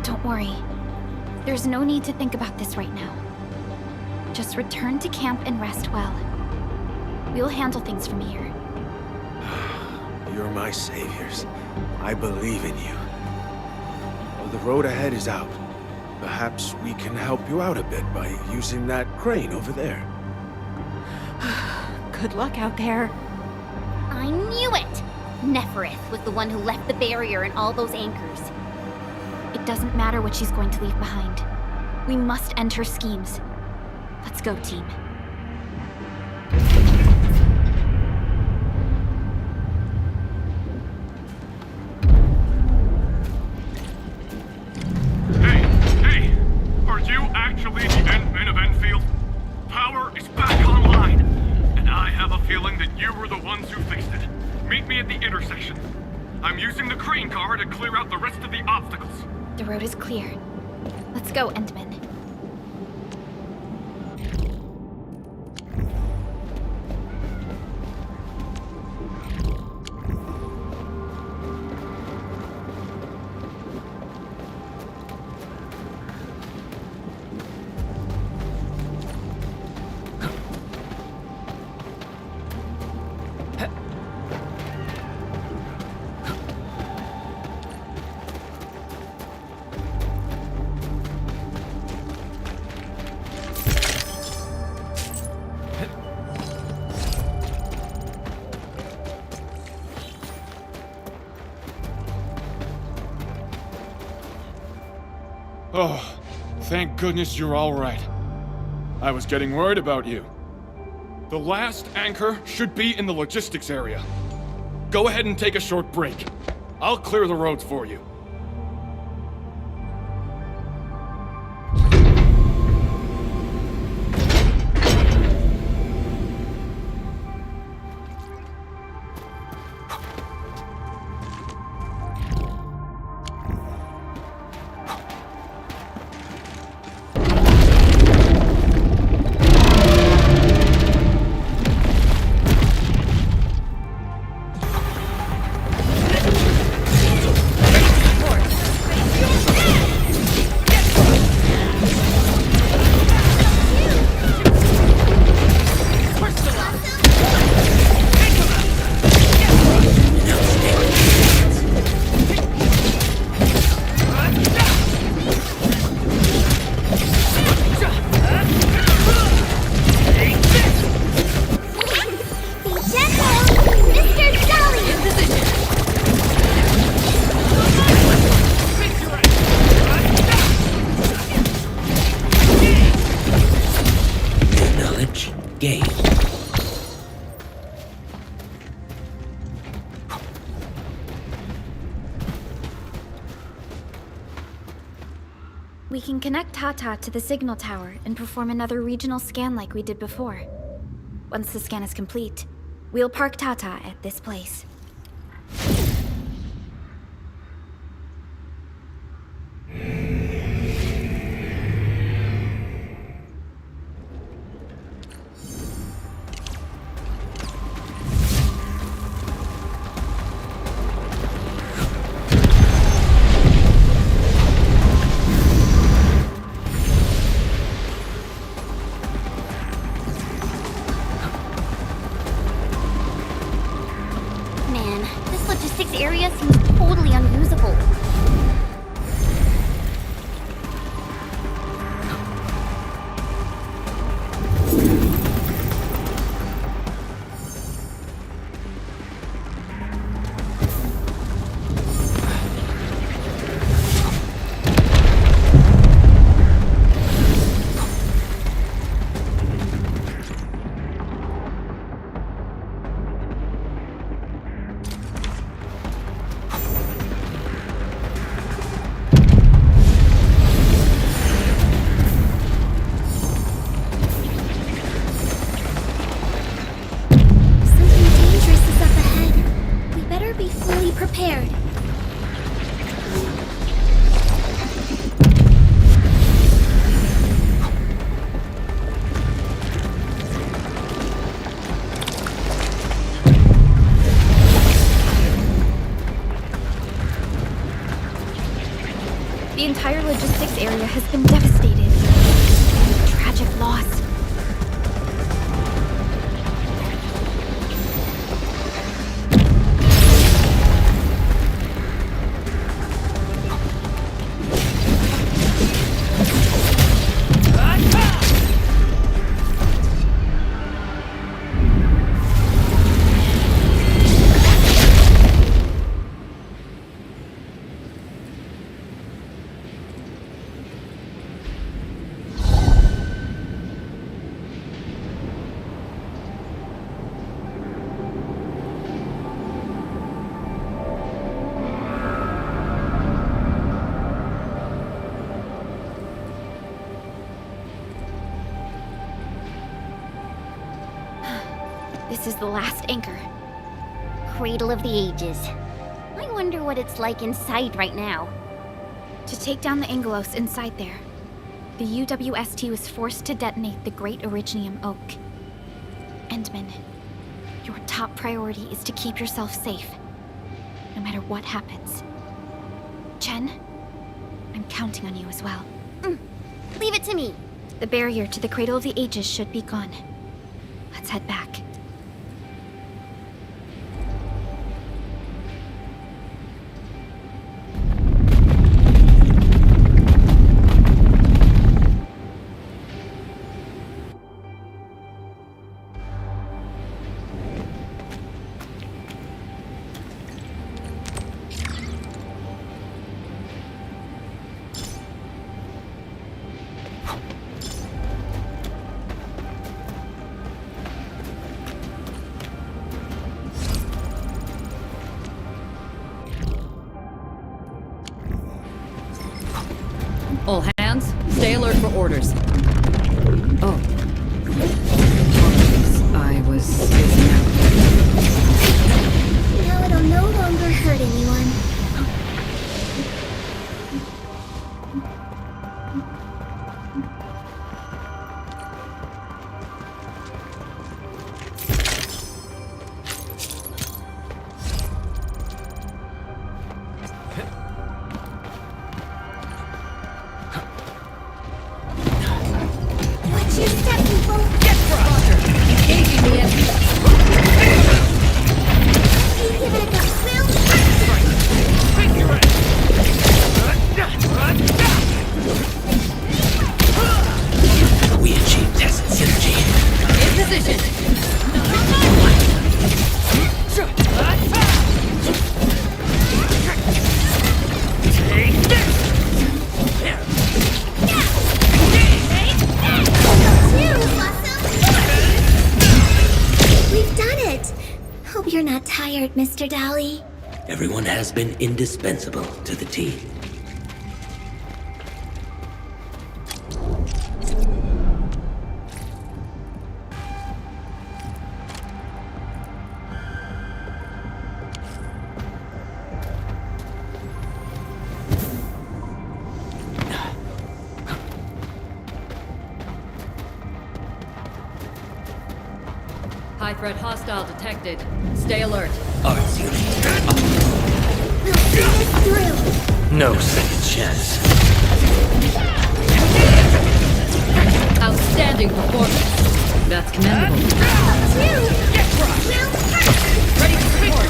Don't worry. There's no need to think about this right now. Just return to camp and rest well. We'll handle things from here. You're my saviors. I believe in you. Well, the road ahead is out. Perhaps we can help you out a bit by using that crane over there. Good luck out there. I knew it! Nefereth was the one who left the barrier and all those anchors. It doesn't matter what she's going to leave behind. We must end her schemes. Let's go, team. Hey! Are you actually the Endmen of Endfield? Power is back online, and I have a feeling that you were the ones who fixed it. Meet me at the intersection. I'm using the crane car to clear out the rest of the obstacles. The road is clear. Let's go, Endman. Oh, thank goodness you're all right. I was getting worried about you. The last anchor should be in the logistics area. Go ahead and take a short break. I'll clear the roads for you. We can connect Tata to the signal tower and perform another regional scan like we did before. Once the scan is complete, we'll park Tata at this place. logistics area seems totally unusable. Prepared. The entire logistics area has been devastated. Tragic loss. This is the last anchor. Cradle of the Ages. I wonder what it's like inside right now. To take down the Angelos inside there, the UWST was forced to detonate the Great Originium Oak. Endman, your top priority is to keep yourself safe, no matter what happens. Chen, I'm counting on you as well. Leave it to me. The barrier to the Cradle of the Ages should be gone. Let's head back. All hands, stay alert for orders. Oh. I was spacing out. Now it'll no longer hurt anyone. We achieved test synergy. In position. Take this! We've done it! Hope you're not tired, Mr. Dolly. Everyone has been indispensable to the team. High threat hostile detected. Stay alert. Arts unit. We'll see this through. No second chance. Outstanding performance. That's commendable. Get crushed! Ready to support!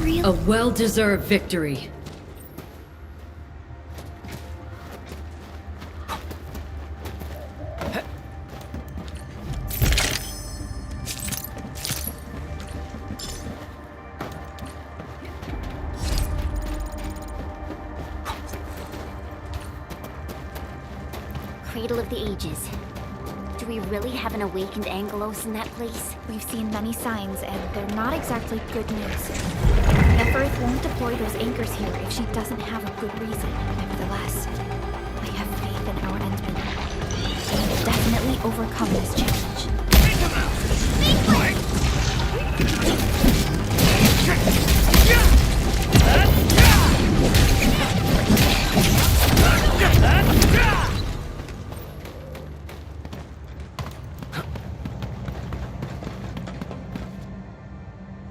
real? A well-deserved victory. Cradle of the Ages. Do we really have an awakened Angelos in that place? We've seen many signs, and they're not exactly good news. Neferth won't deploy those anchors here if she doesn't have a good reason. Nevertheless, I have faith in our Endman. We will definitely overcome this challenge.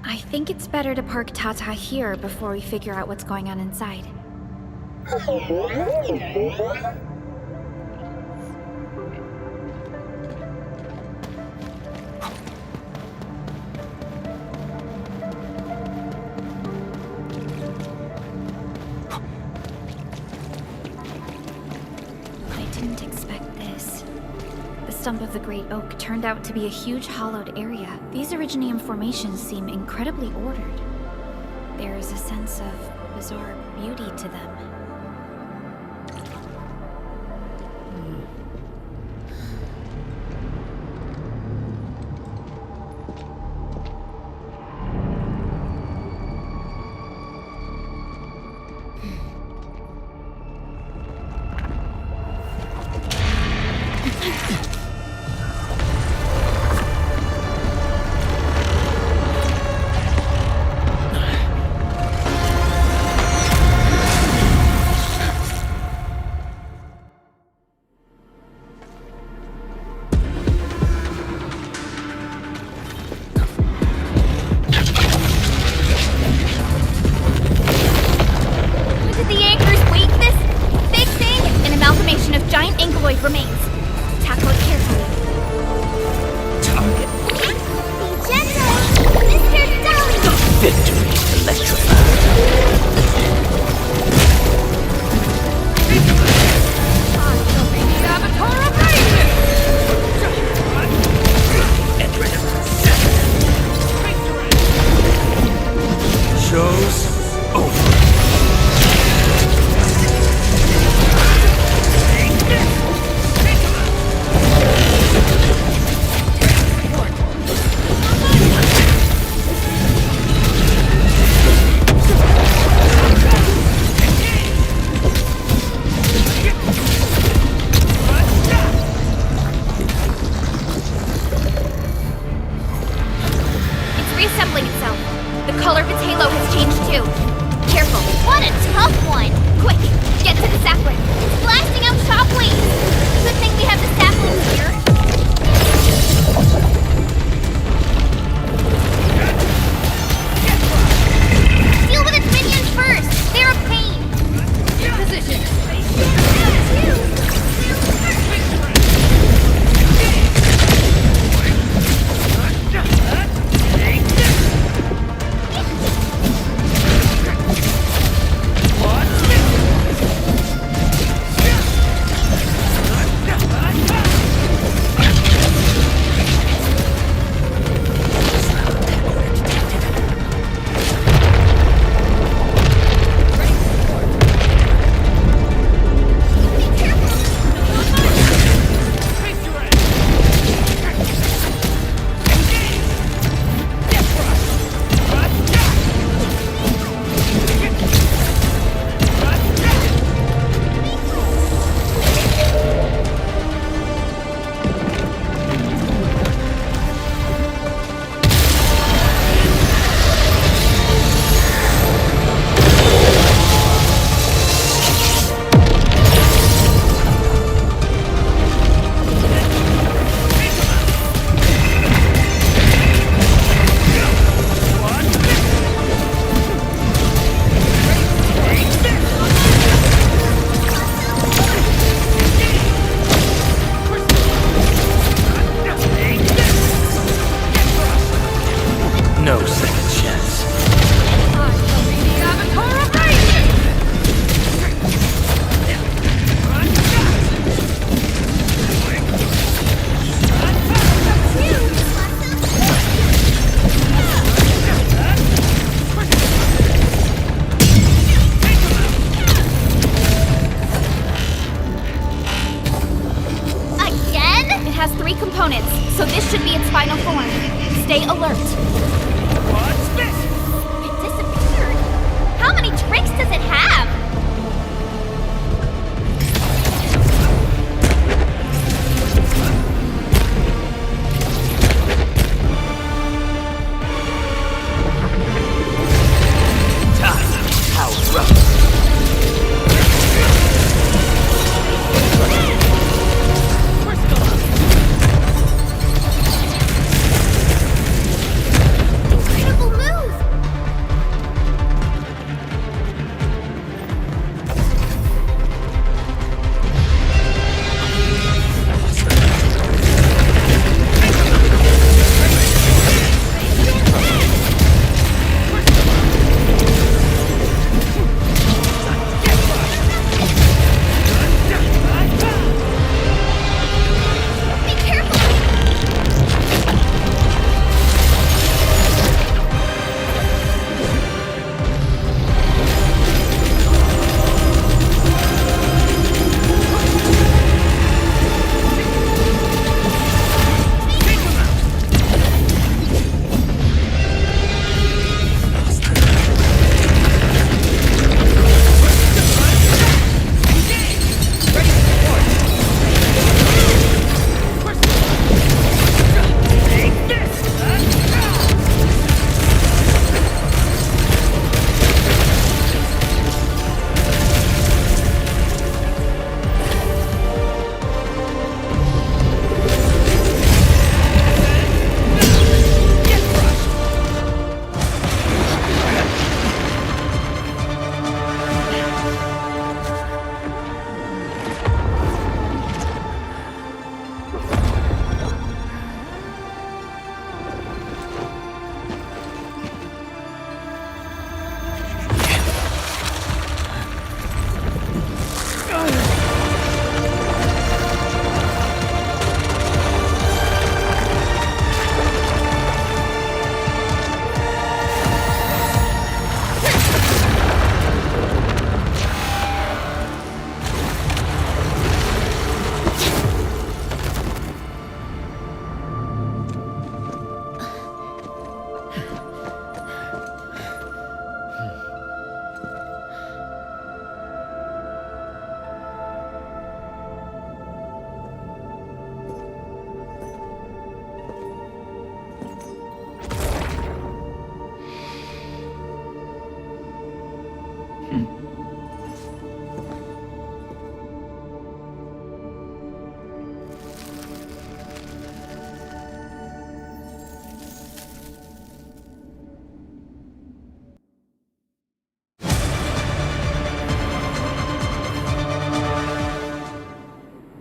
I think it's better to park Tata here before we figure out what's going on inside. I didn't expect this. The stump of the Great Oak turned out to be a huge hollowed area. These Originium formations seem incredibly ordered. There is a sense of bizarre beauty to them. Remains. Tackle it carefully. Target. Be gentle! Mr. Dolly! Victory electrified. Show's over. Reassembling itself. The color of its halo has changed too. Careful. What a tough one! Quick! Get to the sapling! It's blasting out shockwaves! Good thing we have the saplings here. Deal with its minions first! They're a pain! Position!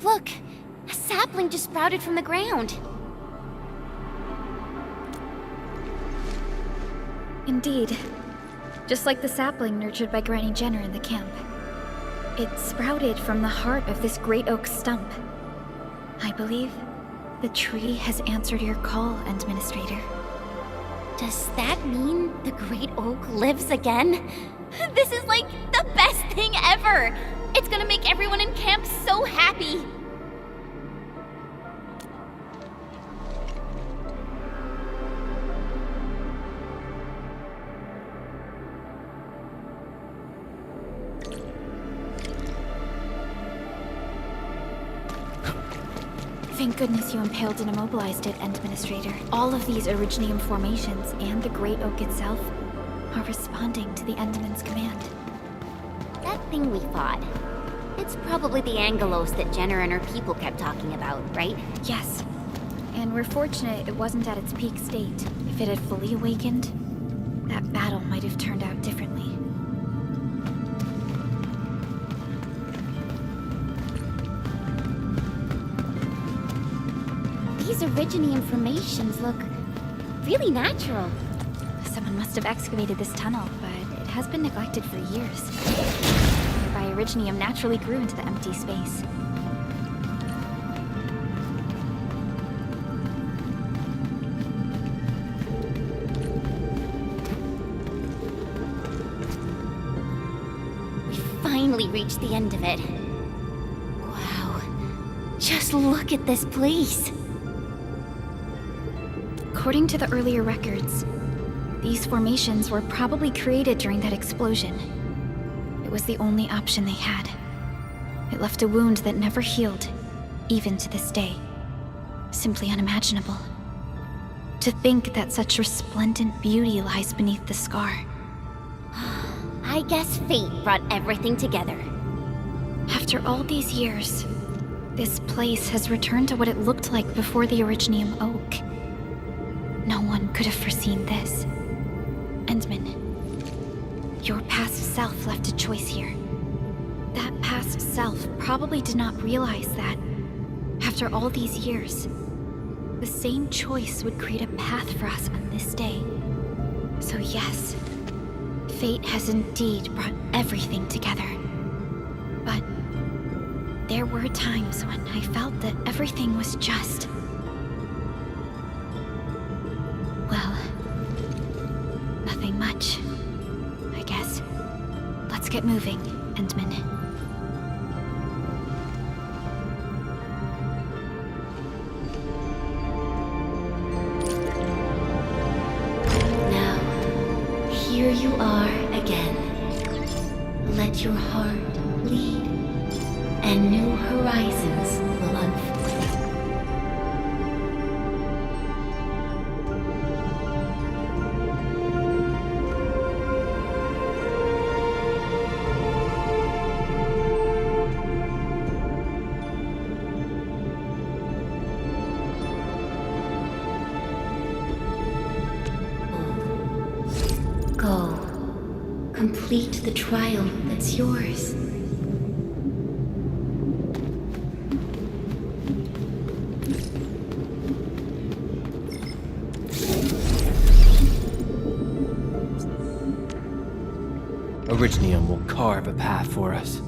Look! A sapling just sprouted from the ground. Indeed. Just like the sapling nurtured by Granny Jenner in the camp. It sprouted from the heart of this great oak stump. I believe the tree has answered your call, Administrator. Does that mean the Great Oak lives again? This is like the best thing ever! It's gonna make everyone in camp so happy! Thank goodness you impaled and immobilized it, Administrator. All of these Originium formations and the Great Oak itself are responding to the Enderman's command. That thing we fought. It's probably the Angelos that Jenner and her people kept talking about, right? Yes. And we're fortunate it wasn't at its peak state. If it had fully awakened, that battle might have turned out differently. These Originium formations look really natural. Someone must have excavated this tunnel, but it has been neglected for years. Nearby Originium naturally grew into the empty space. We finally reached the end of it. Wow. Just look at this place. According to the earlier records, these formations were probably created during that explosion. It was the only option they had. It left a wound that never healed, even to this day. Simply unimaginable. To think that such resplendent beauty lies beneath the scar. I guess fate brought everything together. After all these years, this place has returned to what it looked like before the Originium Oak. No one could have foreseen this. Endman, your past self left a choice here. That past self probably did not realize that, after all these years, the same choice would create a path for us on this day. So yes, fate has indeed brought everything together. But there were times when I felt that everything was just... well, nothing much, I guess. Let's get moving, Endman. Now, here you are again. Let your heart lead, and new horizons will unfold. Go. Complete the trial that's yours. Originium will carve a path for us.